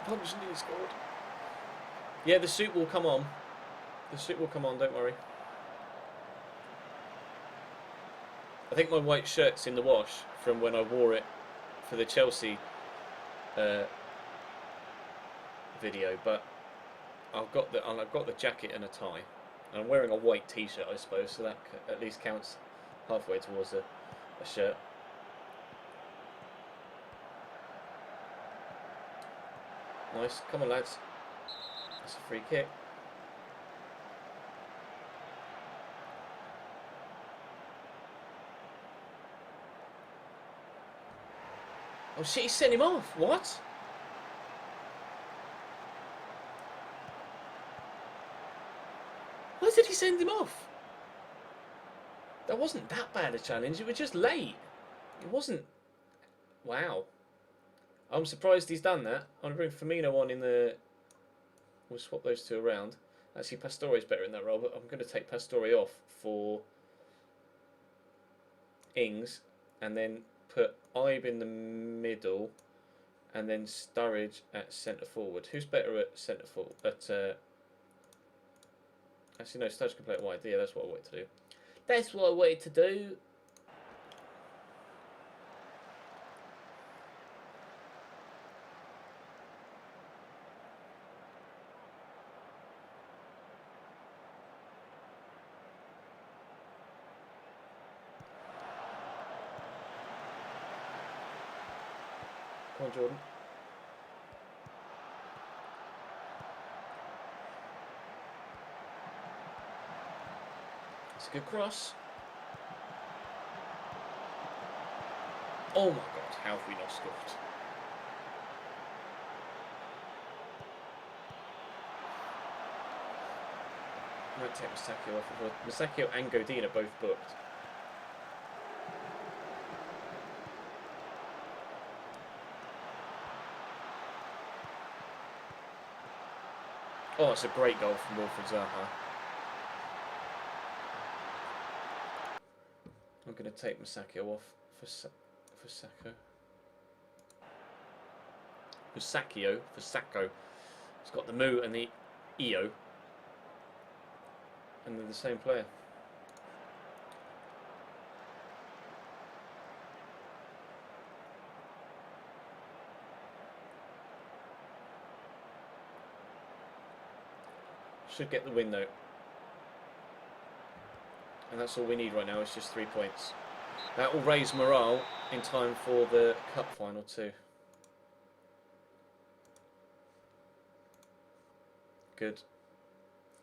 Punch nearly scored. Yeah, the suit will come on. The suit will come on, don't worry. I think my white shirt's in the wash from when I wore it for the Chelsea video, but I've got the jacket and a tie, and I'm wearing a white T-shirt, I suppose, so that at least counts halfway towards a shirt. Nice, come on lads. That's a free kick. Oh shit, he sent him off. What? Why did he send him off? That wasn't that bad a challenge, it was just late. It wasn't... Wow. I'm surprised he's done that. I'm going to bring Firmino on in the... We'll swap those two around. Actually, Pastore's better in that role, but I'm going to take Pastore off for Ings, and then put Ibe in the middle, and then Sturridge at centre forward. Who's better at centre forward? Actually, no, Sturridge can play at wide. Yeah, that's what I wanted to do. That's what I wanted to do. Come on, Jordan. It's a good cross. Oh my God, how have we not scored? I might take Masakio off. Masakio and Godin are both booked. Oh, it's a great goal from Wilfried Zaha. I'm going to take Masakio off for Sacco. For Sacco. It's got the Mu and the Io. And they're the same player. Should get the win though. And that's all we need right now, it's just 3 points. That will raise morale in time for the cup final too. Good.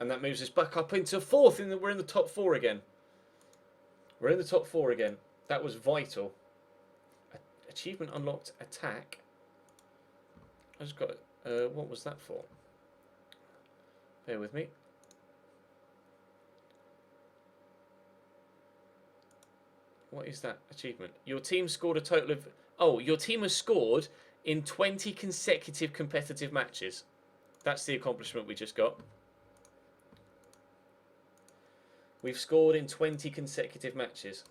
And that moves us back up into 4th, and we're in the top 4 again. We're in the top 4 again. That was vital. Achievement unlocked, attack. I just got, what was that for? Bear with me. What is that achievement? Your team scored a total of... Oh, your team has scored in 20 consecutive competitive matches. That's the accomplishment we just got. We've scored in 20 consecutive matches.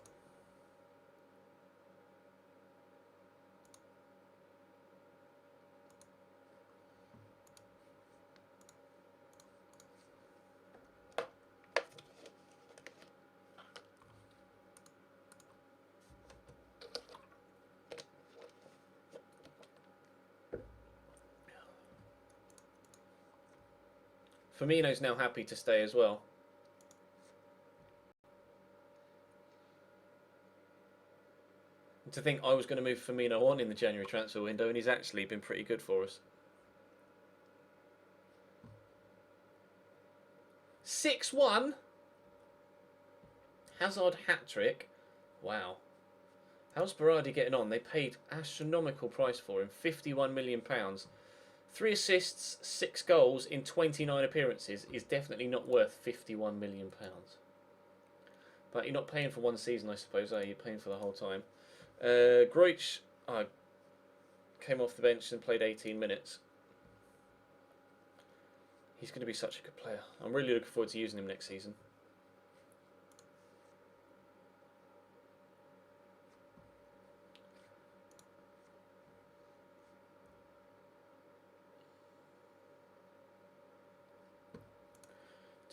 Firmino's now happy to stay as well. To think I was going to move Firmino on in the January transfer window, and he's actually been pretty good for us. 6-1. Hazard hat-trick. Wow. How's Berardi getting on? They paid astronomical price for him, £51 million. 3 assists, 6 goals in 29 appearances is definitely not worth £51 million. But you're not paying for one season, I suppose, are you? You're paying for the whole time. Groich came off the bench and played 18 minutes. He's going to be such a good player. I'm really looking forward to using him next season.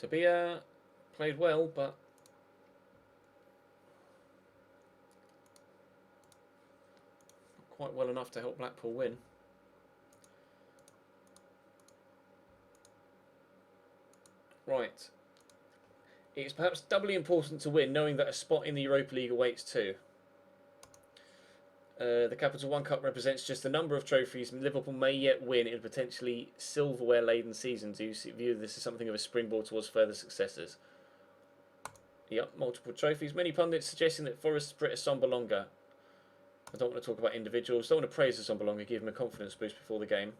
Tabia played well, but not quite well enough to help Blackpool win. Right. It's perhaps doubly important to win, knowing that a spot in the Europa League awaits too. The Capital One Cup represents just the number of trophies Liverpool may yet win in a potentially silverware-laden season. Do you view this as something of a springboard towards further successes? Yep, multiple trophies. Many pundits suggesting that Forest's Brit Assombalonga. I don't want to talk about individuals. Don't want to praise Assombalonga, give him a confidence boost before the game.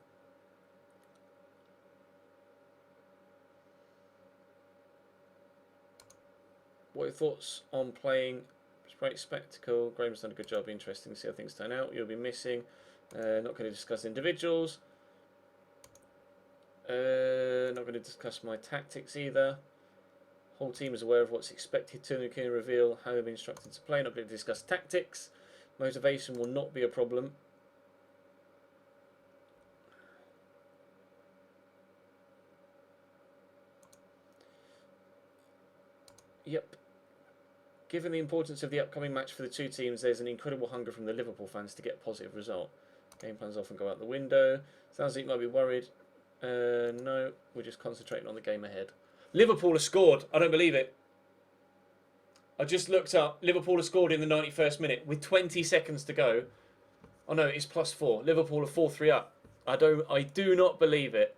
What are your thoughts on playing? Great spectacle. Graham's done a good job. Interesting to see how things turn out. You'll be missing. Not going to discuss individuals. Not going to discuss my tactics either. Whole team is aware of what's expected to and can reveal how they've been instructed to play. Not going to discuss tactics. Motivation will not be a problem. Yep. Given the importance of the upcoming match for the two teams, there's an incredible hunger from the Liverpool fans to get a positive result. Game plans often go out the window. Sounds like you might be worried. No, we're just concentrating on the game ahead. Liverpool have scored. I don't believe it. I just looked up. Liverpool have scored in the 91st minute with 20 seconds to go. Oh no, it's +4. Liverpool are 4-3 up. I do not believe it.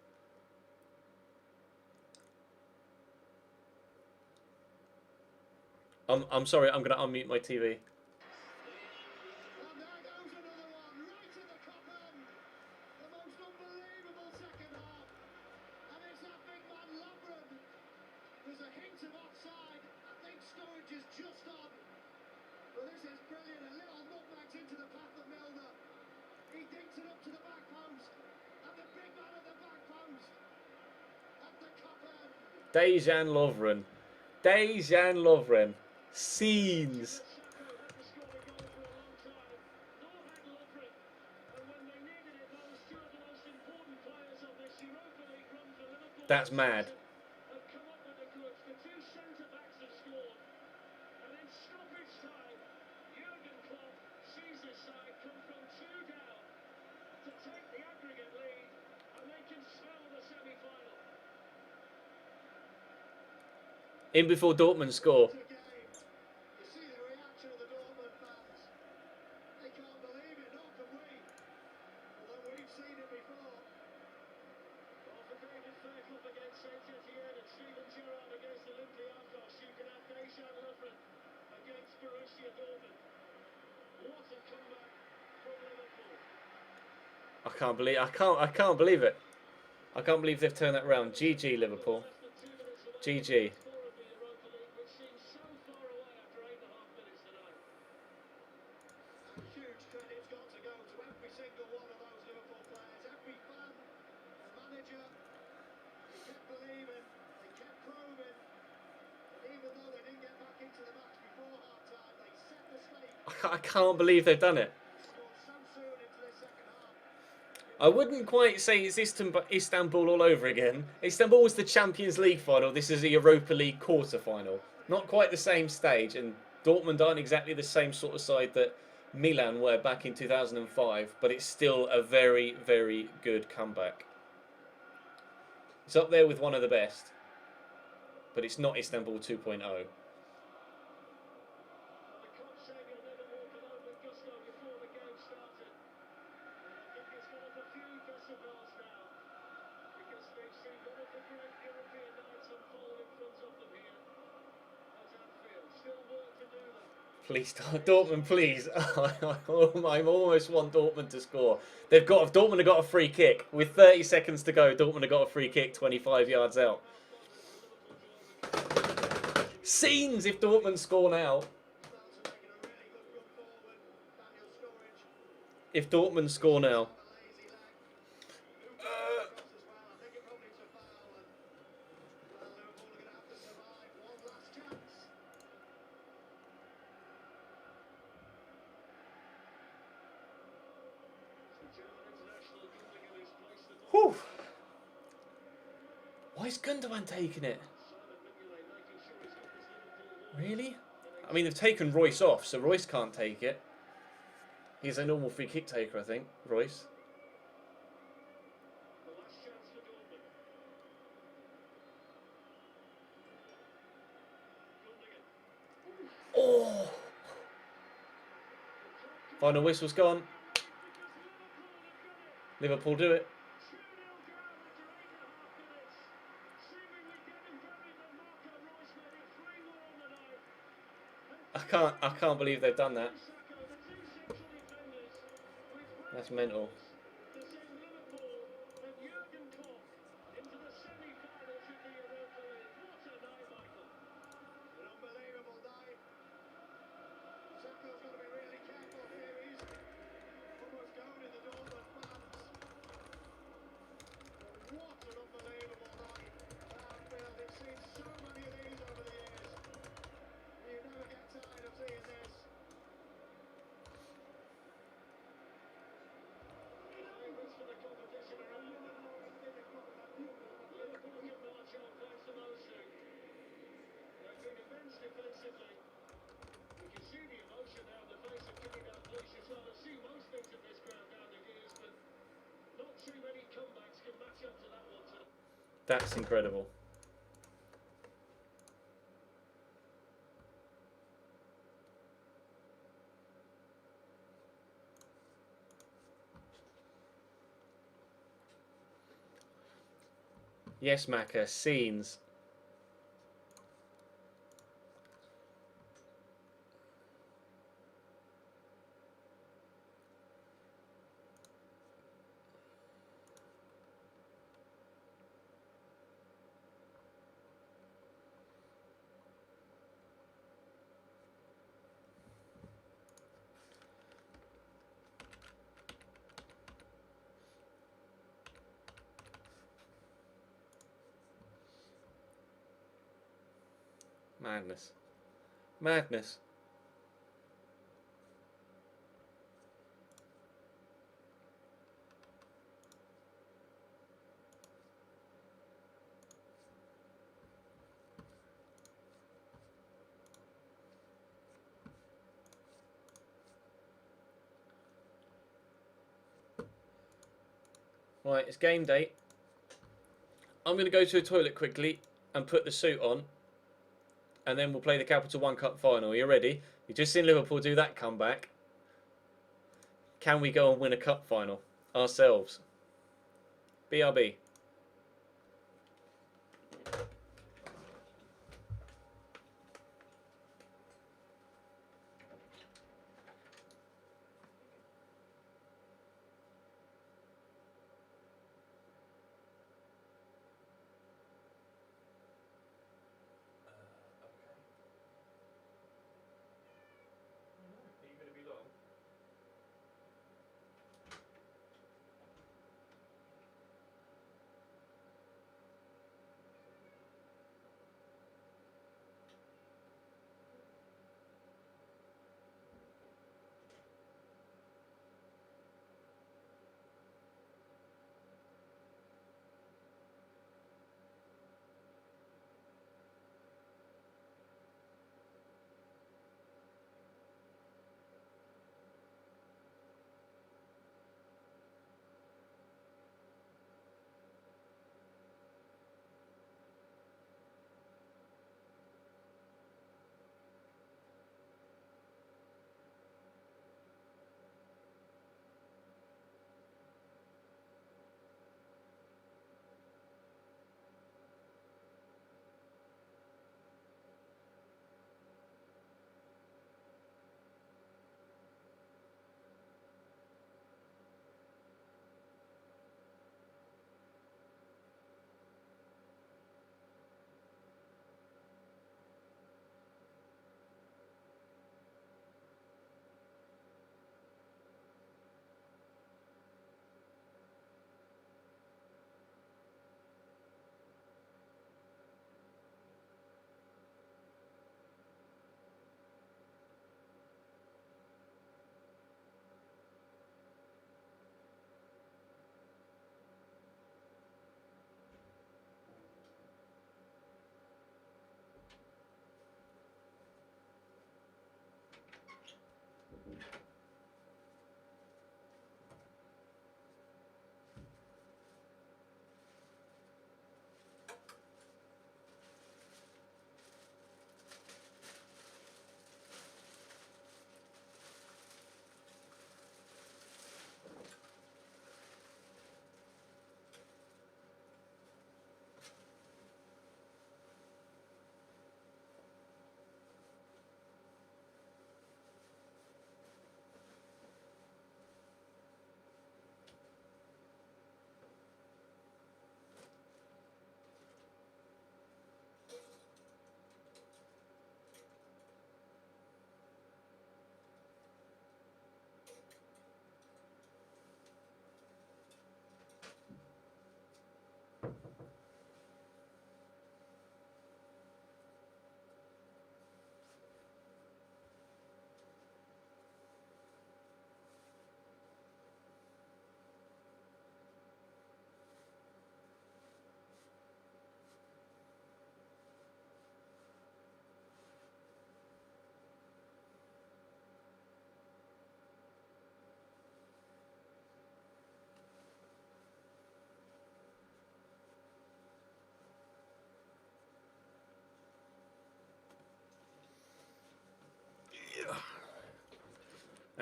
I'm sorry. I'm gonna unmute my TV. There's a hint of offside. I think Storage is just on. But this is brilliant. A little nutmeg into the path of Milner. He dinks it up to the back post. And the big man at the back post. At the cup end. Dejan Lovren. Dejan Lovren. Scenes. That's mad. In before Dortmund score. You see the reaction of the Dortmund fans. They can't believe it, nor can we. Although we've seen it before. After David Fairclough against Saint Etienne and Steven Gerrard against Olympiacos, you can have Dejan Lovren against Borussia Dortmund. What a comeback from Liverpool. I can't believe it. I can't believe they've turned that round. GG Liverpool. GG. Huge credit's got to go to every single one of those Liverpool players, every fan, the manager. They kept believing, they kept probing, and even though they didn't get back into the match before half-time, they set the stake. I can't believe they've done it. Scored so soon into the second half. I wouldn't quite say it's Istanbul all over again. Istanbul was the Champions League final. This is a Europa League quarter-final. Not quite the same stage, and Dortmund aren't exactly the same sort of side that Milan were back in 2005, but it's still a very, very good comeback. It's up there with one of the best, but it's not Istanbul 2.0. Please, Dortmund, please. I almost want Dortmund to score. Dortmund have got a free kick. With 30 seconds to go, Dortmund have got a free kick 25 yards out. Scenes if Dortmund score now. If Dortmund score now. Whew. Why is Gundogan taking it? Really? I mean, they've taken Royce off, so Royce can't take it. He's a normal free kick taker, I think, Royce. Oh! Final whistle's gone. Liverpool do it. I can't believe they've done that. That's mental. That's incredible. Yes, Macca, scenes. Madness. Madness. Right, it's game day. I'm going to go to the toilet quickly and put the suit on. And then we'll play the Capital One Cup final. Are you ready? You've just seen Liverpool do that comeback. Can we go and win a cup final ourselves? BRB.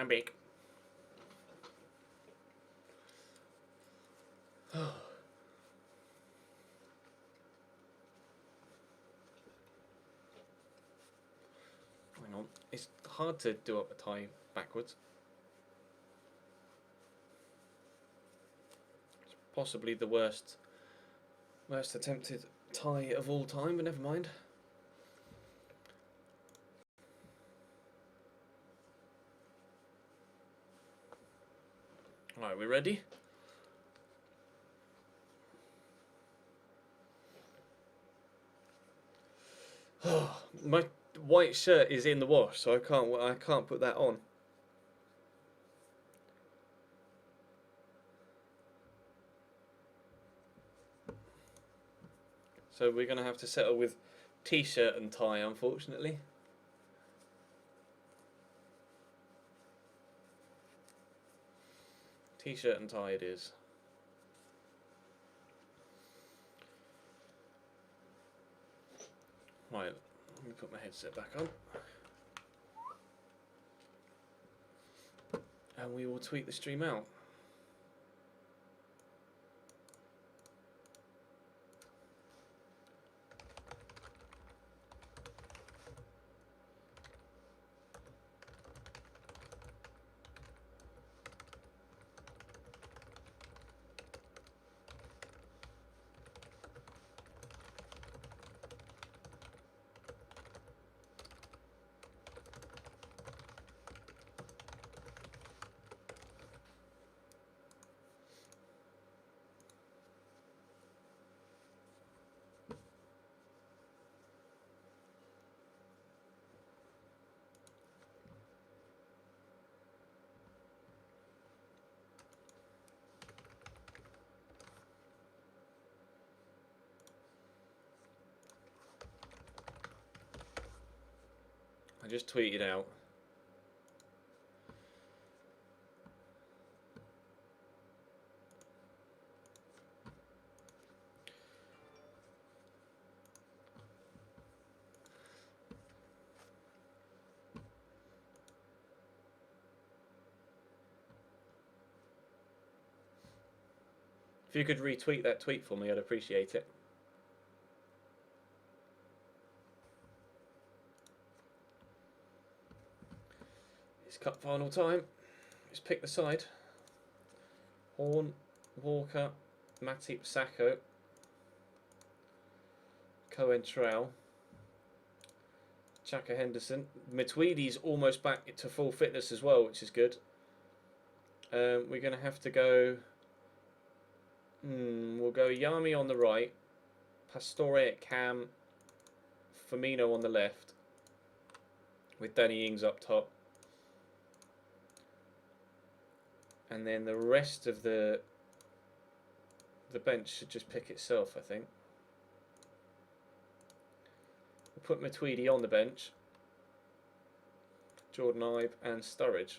I'm back. Hang on. It's hard to do up a tie backwards. It's possibly the worst attempted tie of all time, but never mind. Alright, we ready? white shirt is in the wash, so I can't put that on. So we're going to have to settle with t-shirt and tie, unfortunately. T-shirt and tie it is. Right, let me put my headset back on. And we will tweet the stream out. I just tweeted out. If you could retweet that tweet for me, I'd appreciate it. It's cup final time. Let's pick the side. Horn, Walker, Matip, Sacco, Cohen, Trowell, Chaka, Henderson. Matuidi's almost back to full fitness as well, which is good. We're going to have to go... we'll go Yami on the right, Pastore at Cam, Firmino on the left, with Danny Ings up top. And then the rest of the bench should just pick itself, I think. We'll put Matuidi on the bench, Jordan Ibe and Sturridge.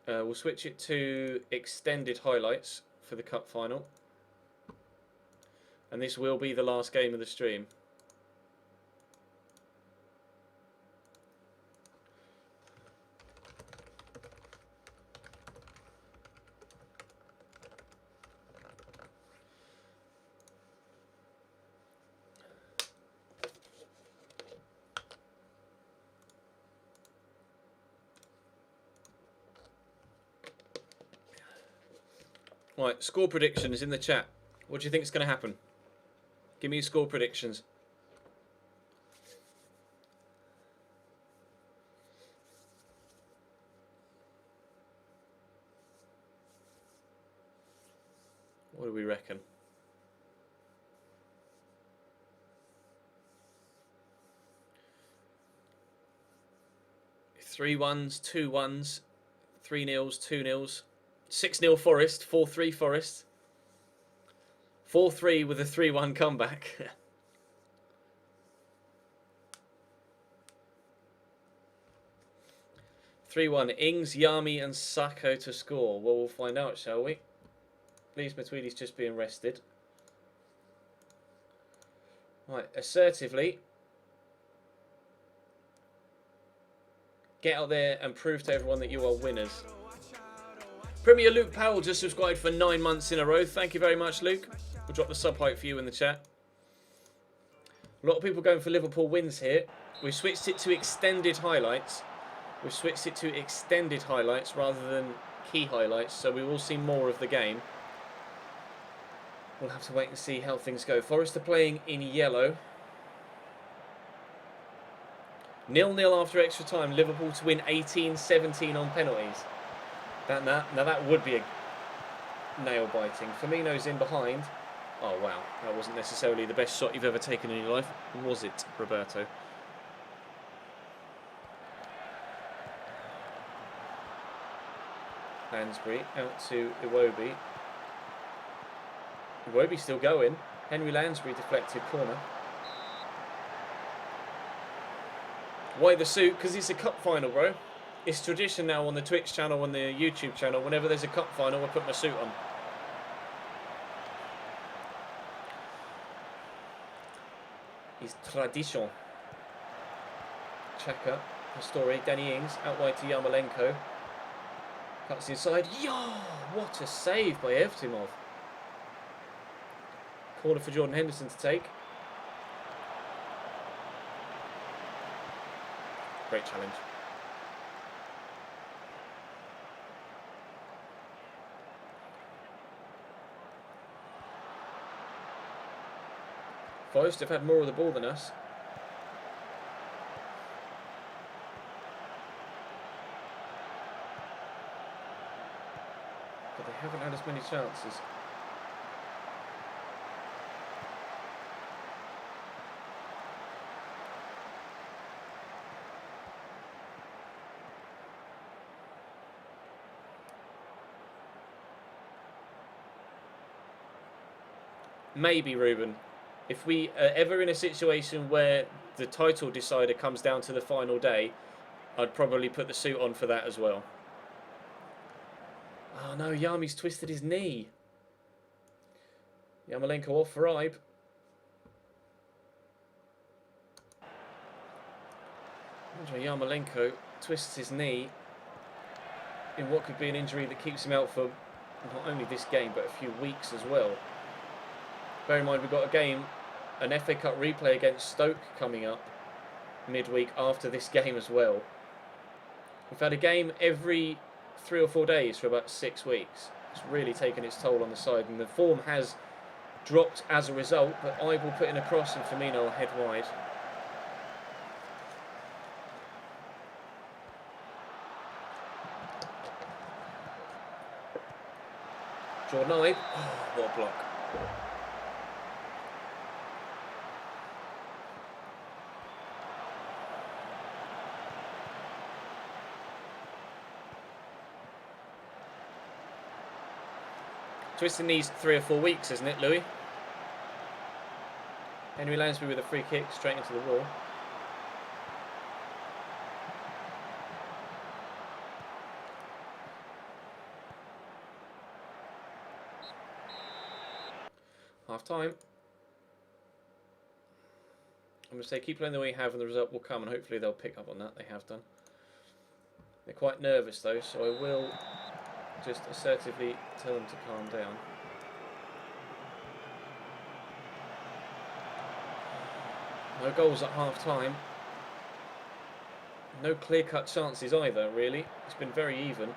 We'll switch it to extended highlights for the cup final. And this will be the last game of the stream. Right, score predictions in the chat. What do you think is going to happen? Give me your score predictions. What do we reckon? 3-1s, 2-1s, 3-0s, 2-0s. 6-0 Forest, 4-3 Forest. 4-3 with a 3-1 comeback. (3-1) Ings, Yami and Sacco to score. Well, we'll find out, shall we? Please, Matuidi's just being rested. Right, assertively. Get out there and prove to everyone that you are winners. Premier Luke Powell just subscribed for 9 months in a row. Thank you very much, Luke. We'll drop the sub hype for you in the chat. A lot of people going for Liverpool wins here. We've switched it to extended highlights. We've switched it to extended highlights rather than key highlights, so we will see more of the game. We'll have to wait and see how things go. Forest are playing in yellow. 0-0 after extra time. Liverpool to win 18-17 on penalties. Now that would be a nail biting. Firmino's in behind. Oh wow, that wasn't necessarily the best shot you've ever taken in your life, was it, Roberto? Lansbury out to Iwobi. Iwobi still going. Henry Lansbury deflected corner. Why the suit? Because it's a cup final, bro. It's tradition now on the Twitch channel, on the YouTube channel. Whenever there's a cup final, I put my suit on. It's tradition. Chaka, Pastore, Danny Ings, out wide to Yarmolenko. Cuts inside. Yo! What a save by Evtimov. Corner for Jordan Henderson to take. Great challenge. Forest have had more of the ball than us. But they haven't had as many chances. Maybe, Ruben. If we are ever in a situation where the title decider comes down to the final day, I'd probably put the suit on for that as well. Oh no, Yami's twisted his knee. Yarmolenko off for Ibe. Andrei Yarmolenko twists his knee in what could be an injury that keeps him out for not only this game but a few weeks as well. Bear in mind we've got a game, an FA Cup replay against Stoke coming up midweek after this game as well. We've had a game every 3 or 4 days for about 6 weeks. It's really taken its toll on the side, and the form has dropped as a result, but Ibe will put in a cross and Firmino will head wide. Jordan Ibe, oh, what a block. Twisting these 3 or 4 weeks, isn't it, Louis? Henry Lansbury with a free kick straight into the wall. Half time. I'm going to say keep playing the way you have and the result will come, and hopefully they'll pick up on that. They have done. They're quite nervous though, so I will just assertively tell them to calm down. No goals at half time. No clear-cut chances either, really. It's been very even.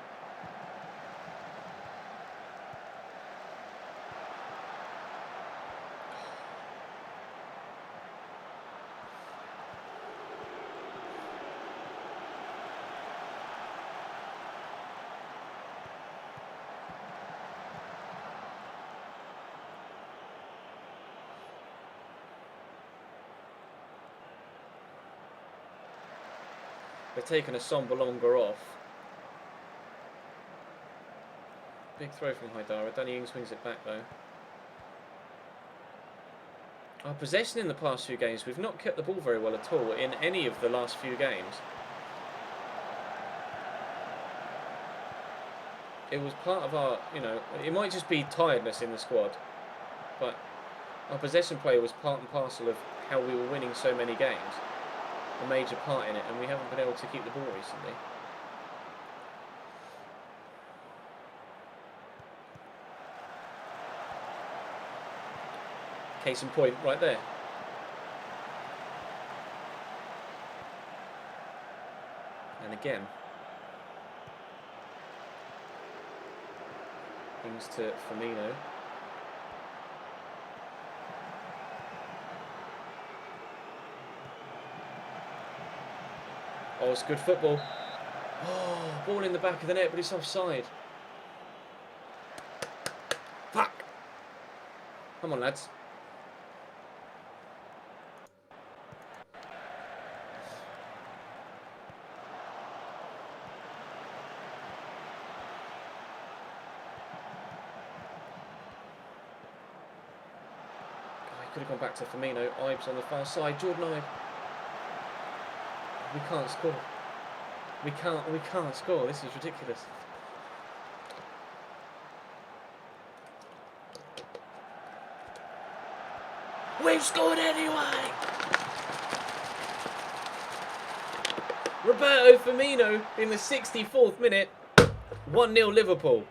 They're taking a sombre longer off. Big throw from Haidara. Danny Ings swings it back though. Our possession in the past few games, we've not kept the ball very well at all in any of the last few games. It was part of our, you know, it might just be tiredness in the squad, but our possession play was part and parcel of how we were winning so many games. A major part in it, and we haven't been able to keep the ball recently. Case in point, right there. And again. Things to Firmino. Oh, it's good football. Oh, ball in the back of the net, but it's offside. Fuck! Come on, lads. Could have gone back to Firmino. Ives on the far side. Jordan Ibe. We can't score. We can't score. This is ridiculous. We've scored anyway. Roberto Firmino in the 64th minute. 1-0 Liverpool.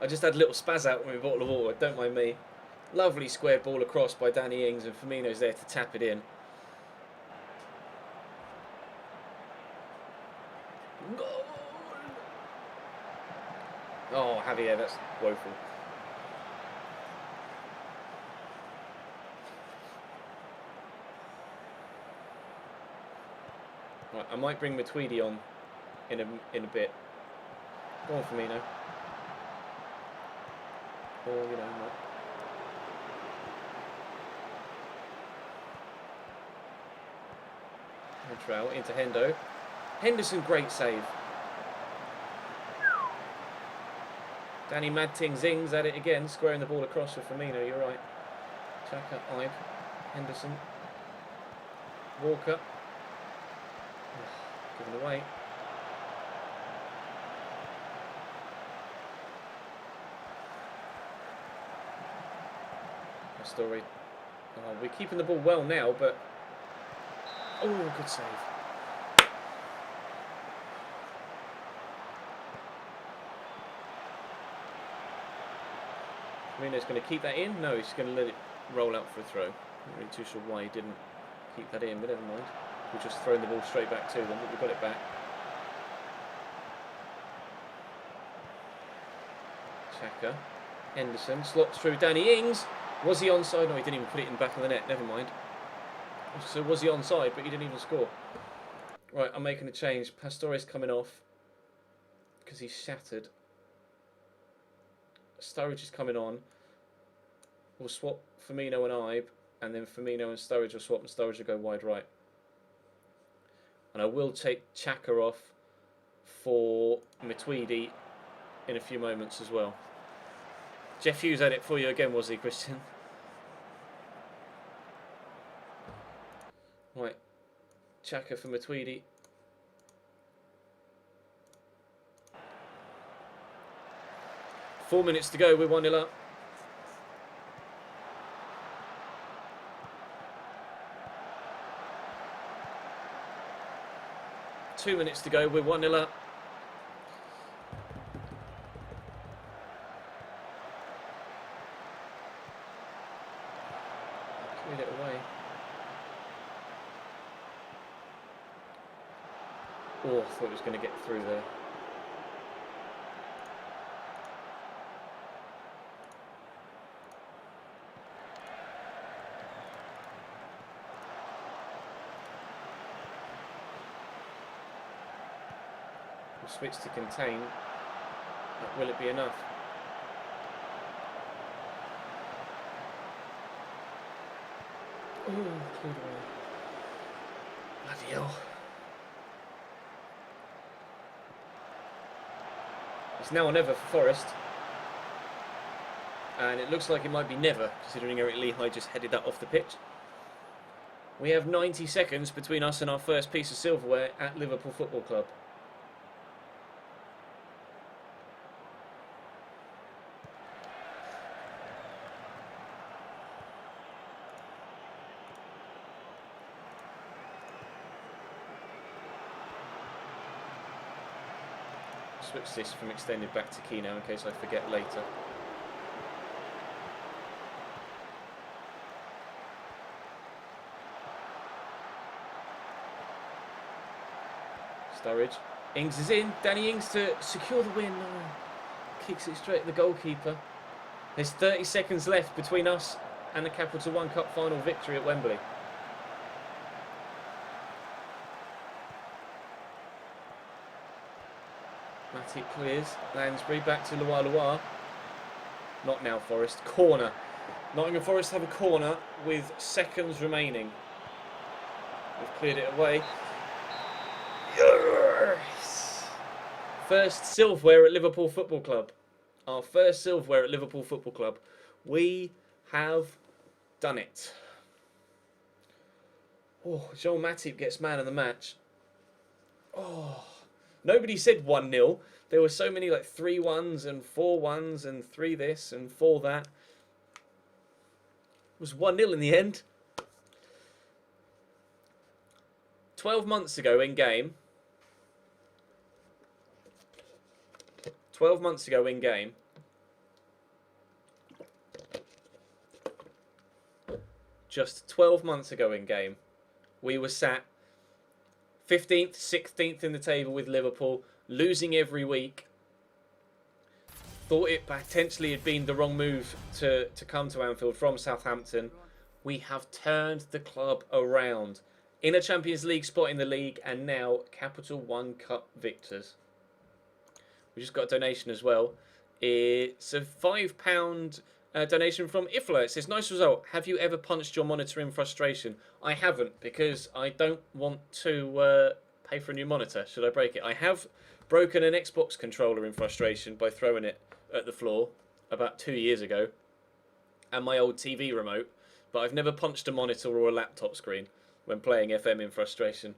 I just had a little spaz out with a bottle of water. Don't mind me. Lovely square ball across by Danny Ings, and Firmino's there to tap it in. Goal! Oh, Javier, that's woeful. Right, I might bring Matuidi on in a bit. Go on, Firmino. Or, you know, not. Montreal into Hendo. Henderson, great save. Danny Madting Zings at it again, squaring the ball across for Firmino, you're right. Xhaka, Ibe, Henderson. Walker. Given away. Story. Oh, we're keeping the ball well now, but oh, good save. Firmino's going to keep that in. No, he's going to let it roll out for a throw. Not really too sure why he didn't keep that in, but never mind. We're just throwing the ball straight back to them, but we got it back. Xhaka, Henderson slots through Danny Ings. Was he onside? No, he didn't even put it in the back of the net. Never mind. So was he onside, but he didn't even score. Right, I'm making a change. Pastore's coming off because he's shattered. Sturridge is coming on. We'll swap Firmino and Ibe, and then Firmino and Sturridge will swap, and Sturridge will go wide right. And I will take Xhaka off for Matuidi in a few moments as well. Jeff Hughes had it for you again, was he, Christian? Right. Xhaka for Matuidi. Four minutes to go, we're 1-0 up. Two minutes to go, we're 1-0 up. Cleared it away. Oh, I thought it was going to get through there. We'll switch to contain. But will it be enough? Oh, cleared away. Bloody hell. It's now or never for Forest. And it looks like it might be never, considering Eric Lehigh just headed that off the pitch. We have 90 seconds between us and our first piece of silverware at Liverpool Football Club. Switch this from extended back to key now in case I forget later. Sturridge. Ings is in. Danny Ings to secure the win. Oh, kicks it straight at the goalkeeper. There's 30 seconds left between us and the Capital One Cup final victory at Wembley. Matip clears. Lansbury back to Loire. Not now, Forest. Corner. Nottingham Forest have a corner with seconds remaining. We've cleared it away. Yes! First silverware at Liverpool Football Club. Our first silverware at Liverpool Football Club. We have done it. Oh, Joel Matip gets man of the match. Oh, nobody said 1-0. There were so many like 3-1s and 4-1s and 3 this and 4 that. It was 1-0 in the end. 12 months ago in game. 12 months ago in game. Just 12 months ago in game. We were sat 15th, 16th in the table with Liverpool, losing every week. Thought it potentially had been the wrong move to come to Anfield from Southampton. We have turned the club around. In a Champions League spot in the league and now Capital One Cup victors. We just got a donation as well. It's a £5 donation from Ifla. It says, nice result. Have you ever punched your monitor in frustration? I haven't, because I don't want to pay for a new monitor. Should I break it? I have broken an Xbox controller in frustration by throwing it at the floor about 2 years ago. And my old TV remote. But I've never punched a monitor or a laptop screen when playing FM in frustration.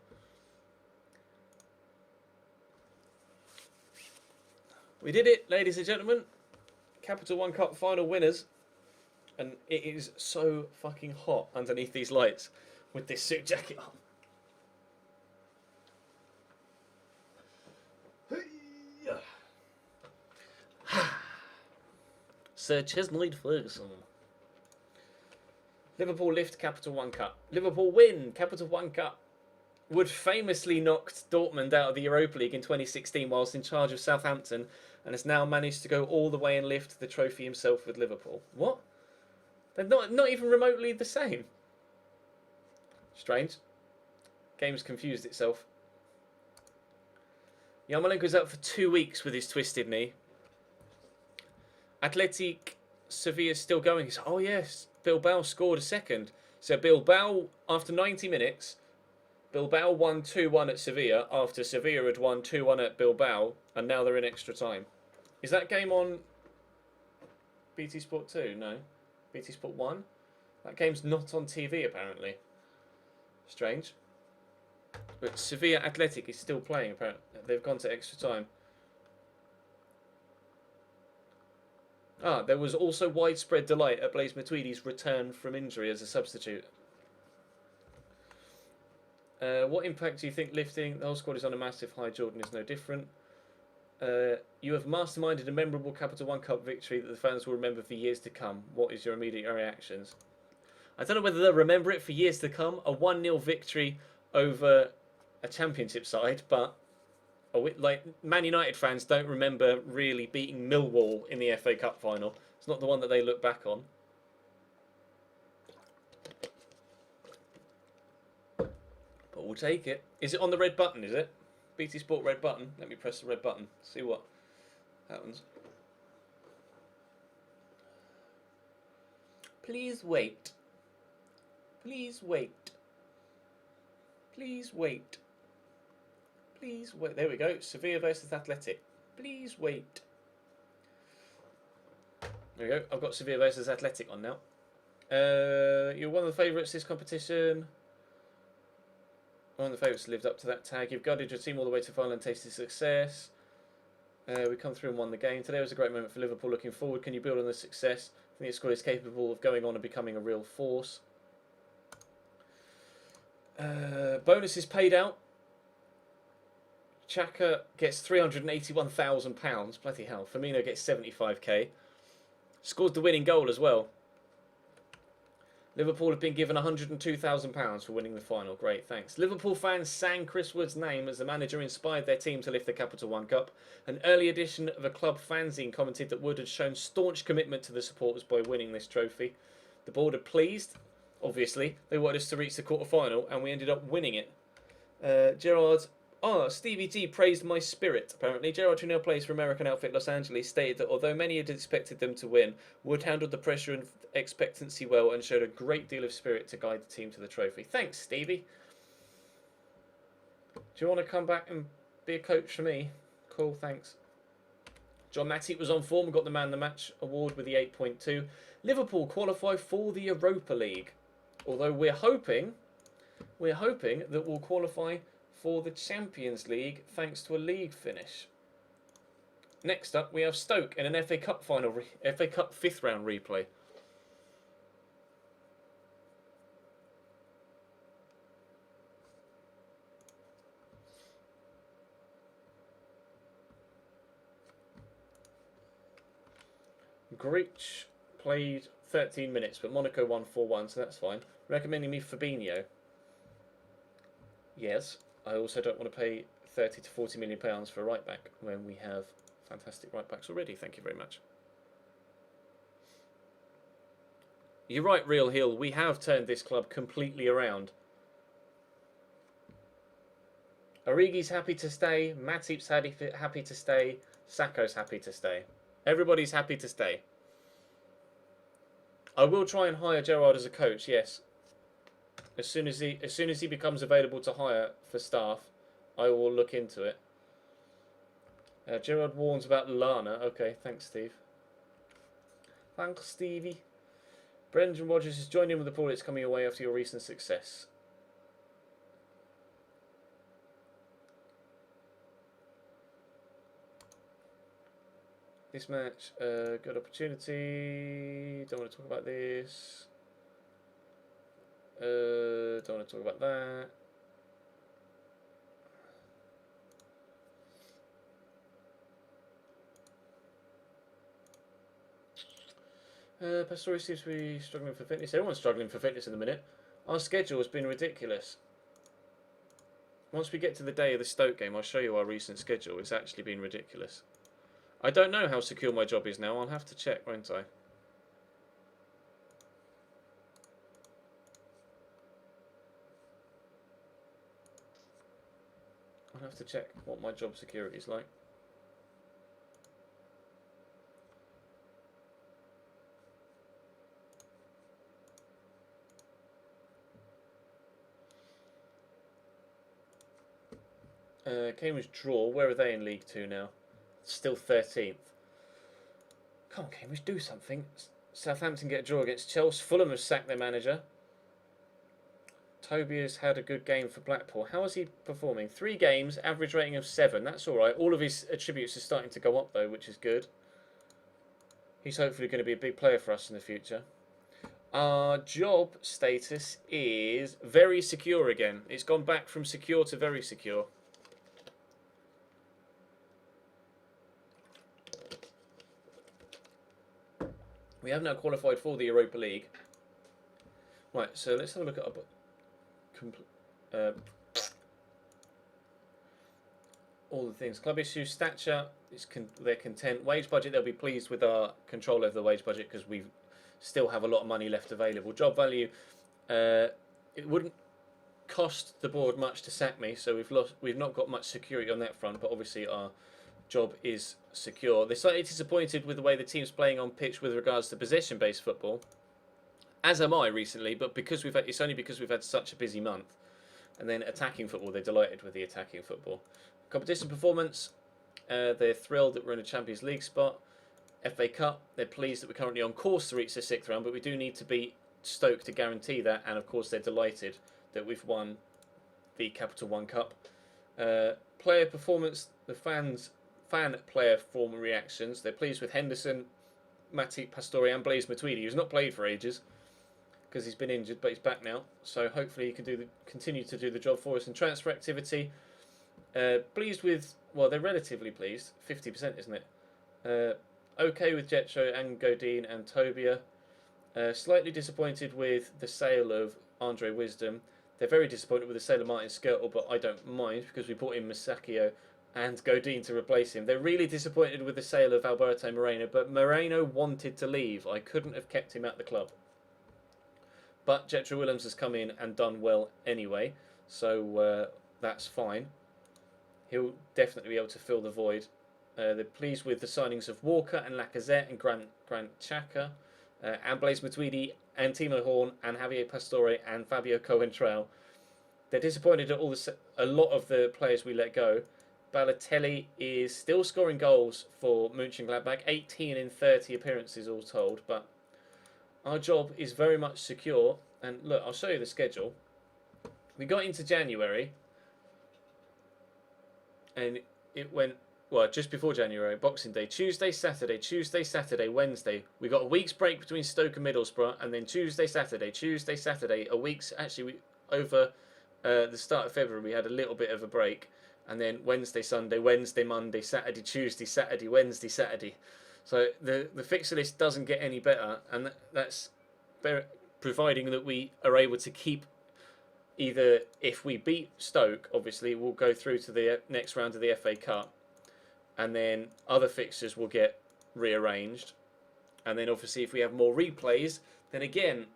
We did it, ladies and gentlemen. Capital One Cup final winners. And it is so fucking hot underneath these lights with this suit jacket on. Sir Chesnoid Ferguson. Liverpool lift Capital One Cup. Liverpool win Capital One Cup. Wood famously knocked Dortmund out of the Europa League in 2016 whilst in charge of Southampton and has now managed to go all the way and lift the trophy himself with Liverpool. What? They're not even remotely the same. Strange. Game's confused itself. Yarmolenko's out for 2 weeks with his twisted knee. Athletic Sevilla's still going. Oh yes, Bilbao scored a second. So Bilbao, after 90 minutes, Bilbao won 2-1 at Sevilla after Sevilla had won 2-1 at Bilbao, and now they're in extra time. Is that game on BT Sport 2? No. BT Sport 1? That game's not on TV, apparently. Strange. But Sevilla Athletic is still playing, apparently. They've gone to extra time. There was also widespread delight at Blaise Matuidi's return from injury as a substitute. What impact do you think lifting the whole squad is on a massive high? Jordan is no different. You have masterminded a memorable Capital One Cup victory that the fans will remember for years to come. What is your immediate reactions? I don't know whether they'll remember it for years to come. A 1-0 victory over a championship side, but like Man United fans don't remember really beating Millwall in the FA Cup final. It's not the one that they look back on. But we'll take it. Is it on the red button, is it? BT Sport red button. Let me press the red button. See what happens. Please wait. Please wait. Please wait. Please wait. There we go. Sevilla versus Athletic. Please wait. There we go. I've got Sevilla versus Athletic on now. You're one of the favourites this competition. One of the favourites lived up to that tag. You've guided your team all the way to final and tasted success. We come through and won the game. Today was a great moment for Liverpool. Looking forward, can you build on this success? I think the squad is capable of going on and becoming a real force. Bonuses paid out. Xhaka gets £381,000. Bloody hell. Firmino gets 75k. Scored the winning goal as well. Liverpool have been given £102,000 for winning the final. Great, thanks. Liverpool fans sang Chris Wood's name as the manager inspired their team to lift the Capital One Cup. An early edition of a club fanzine commented that Wood had shown staunch commitment to the supporters by winning this trophy. The board are pleased. Obviously, they wanted us to reach the quarter-final, and we ended up winning it. Gerard Oh, Stevie G praised my spirit, apparently. Gerard, who now plays for American outfit Los Angeles, stated that although many had expected them to win, Wood handled the pressure and expectancy well and showed a great deal of spirit to guide the team to the trophy. Thanks, Stevie. Do you want to come back and be a coach for me? Cool, thanks. John Matip was on form, got the Man of the Match award with the 8.2. Liverpool qualify for the Europa League. Although we're hoping that we'll qualify for the Champions League thanks to a league finish. Next up, we have Stoke in an FA Cup final, FA Cup 5th round replay. Grich played 13 minutes, but Monaco won 4-1, so that's fine. Recommending me Fabinho. Yes, I also don't want to pay 30 to 40 million pounds for a right back when we have fantastic right backs already. Thank you very much. You're right, Real Hill. We have turned this club completely around. Origi's happy to stay. Matip's happy to stay. Sakho's happy to stay. Everybody's happy to stay. I will try and hire Gerard as a coach. Yes. As soon as he becomes available to hire for staff, I will look into it. Gerard warns about Lana. Okay, thanks, Steve. Thanks, Stevie. Brendan Rodgers has joined in with the Bullets coming away after your recent success. This match, good opportunity. Don't want to talk about this. Don't want to talk about that. Pastore seems to be struggling for fitness. Everyone's struggling for fitness in the minute. Our schedule has been ridiculous. Once we get to the day of the Stoke game, I'll show you our recent schedule. It's actually been ridiculous. I don't know how secure my job is now. I'll have to check, won't I? I'll have to check what my job security is like. Cambridge draw. Where are they in League 2 now? Still 13th. Come on, Cambridge, do something. Southampton get a draw against Chelsea. Fulham has sacked their manager. Toby has had a good game for Blackpool. How is he performing? 3 games, average rating of 7. That's all right. All of his attributes are starting to go up, though, which is good. He's hopefully going to be a big player for us in the future. Our job status is very secure again. It's gone back from secure to very secure. We have now qualified for the Europa League. Right, so let's have a look at all the things. Club issues, stature, they're content. Wage budget, they'll be pleased with our control over the wage budget because we still have a lot of money left available. Job value, it wouldn't cost the board much to sack me, so we've not got much security on that front, but obviously our job is secure. They're slightly disappointed with the way the team's playing on pitch with regards to possession-based football, as am I recently, but because it's only because we've had such a busy month. And then attacking football, they're delighted with the attacking football. Competition performance, they're thrilled that we're in a Champions League spot. FA Cup, they're pleased that we're currently on course to reach the 6th round, but we do need to beat Stoke to guarantee that. And of course, they're delighted that we've won the Capital One Cup. Player performance, the fan-player form reactions. They're pleased with Henderson, Matip, Pastore, and Blaise Matuidi, who's not played for ages because he's been injured, but he's back now. So hopefully he can continue to do the job for us in transfer activity. Pleased with, well, they're relatively pleased, 50%, isn't it? Okay with Jetro and Godin and Tobia. Slightly disappointed with the sale of Andre Wisdom. They're very disappointed with the sale of Martin Skirtle, but I don't mind because we brought in Masakio and Godin to replace him. They're really disappointed with the sale of Alberto Moreno, but Moreno wanted to leave. I couldn't have kept him at the club. But Jetro Willems has come in and done well anyway, so that's fine. he'll definitely be able to fill the void. They're pleased with the signings of Walker and Lacazette and Grant Xhaka, and Blaise Matuidi and Timo Horn and Javier Pastore and Fabio Coentrao. They're disappointed at a lot of the players we let go. Balotelli is still scoring goals for Mönchengladbach, 18 in 30 appearances all told, but our job is very much secure. And look, I'll show you the schedule. We got into January, and it went, well, just before January, Boxing Day, Tuesday, Saturday, Wednesday. We got a week's break between Stoke and Middlesbrough, and then Tuesday, Saturday, a week's, actually, over the start of February, we had a little bit of a break, and then Wednesday, Sunday, Wednesday, Monday, Saturday, Tuesday, Saturday, Wednesday, Saturday. So the fixture list doesn't get any better, and that's providing that we are able to keep. Either if we beat Stoke, obviously we'll go through to the next round of the FA Cup, and then other fixtures will get rearranged, and then obviously if we have more replays, then again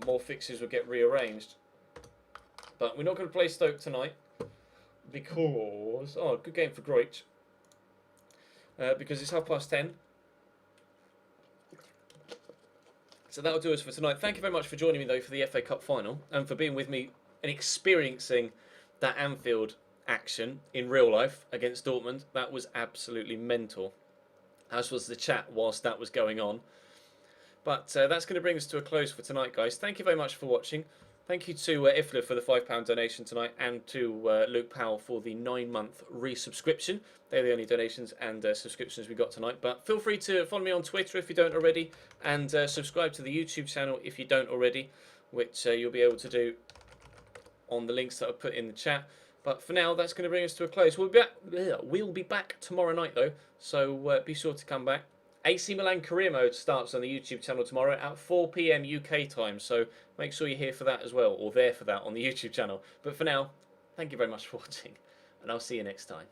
more fixtures will get rearranged. But we're not going to play Stoke tonight because good game for Groich, because it's 10:30. So that'll do us for tonight. Thank you very much for joining me though for the FA Cup final and for being with me and experiencing that Anfield action in real life against Dortmund. That was absolutely mental, as was the chat whilst that was going on. But that's going to bring us to a close for tonight, guys. Thank you very much for watching. Thank you to Ifla for the £5 donation tonight, and to Luke Powell for the 9-month resubscription. They're the only donations and subscriptions we got tonight. But feel free to follow me on Twitter if you don't already, and subscribe to the YouTube channel if you don't already, which you'll be able to do on the links that I put in the chat. But for now, that's going to bring us to a close. We'll be back tomorrow night, though, so be sure to come back. AC Milan career mode starts on the YouTube channel tomorrow at 4 PM UK time, so make sure you're here for that as well, or there for that on the YouTube channel. But for now, thank you very much for watching, and I'll see you next time.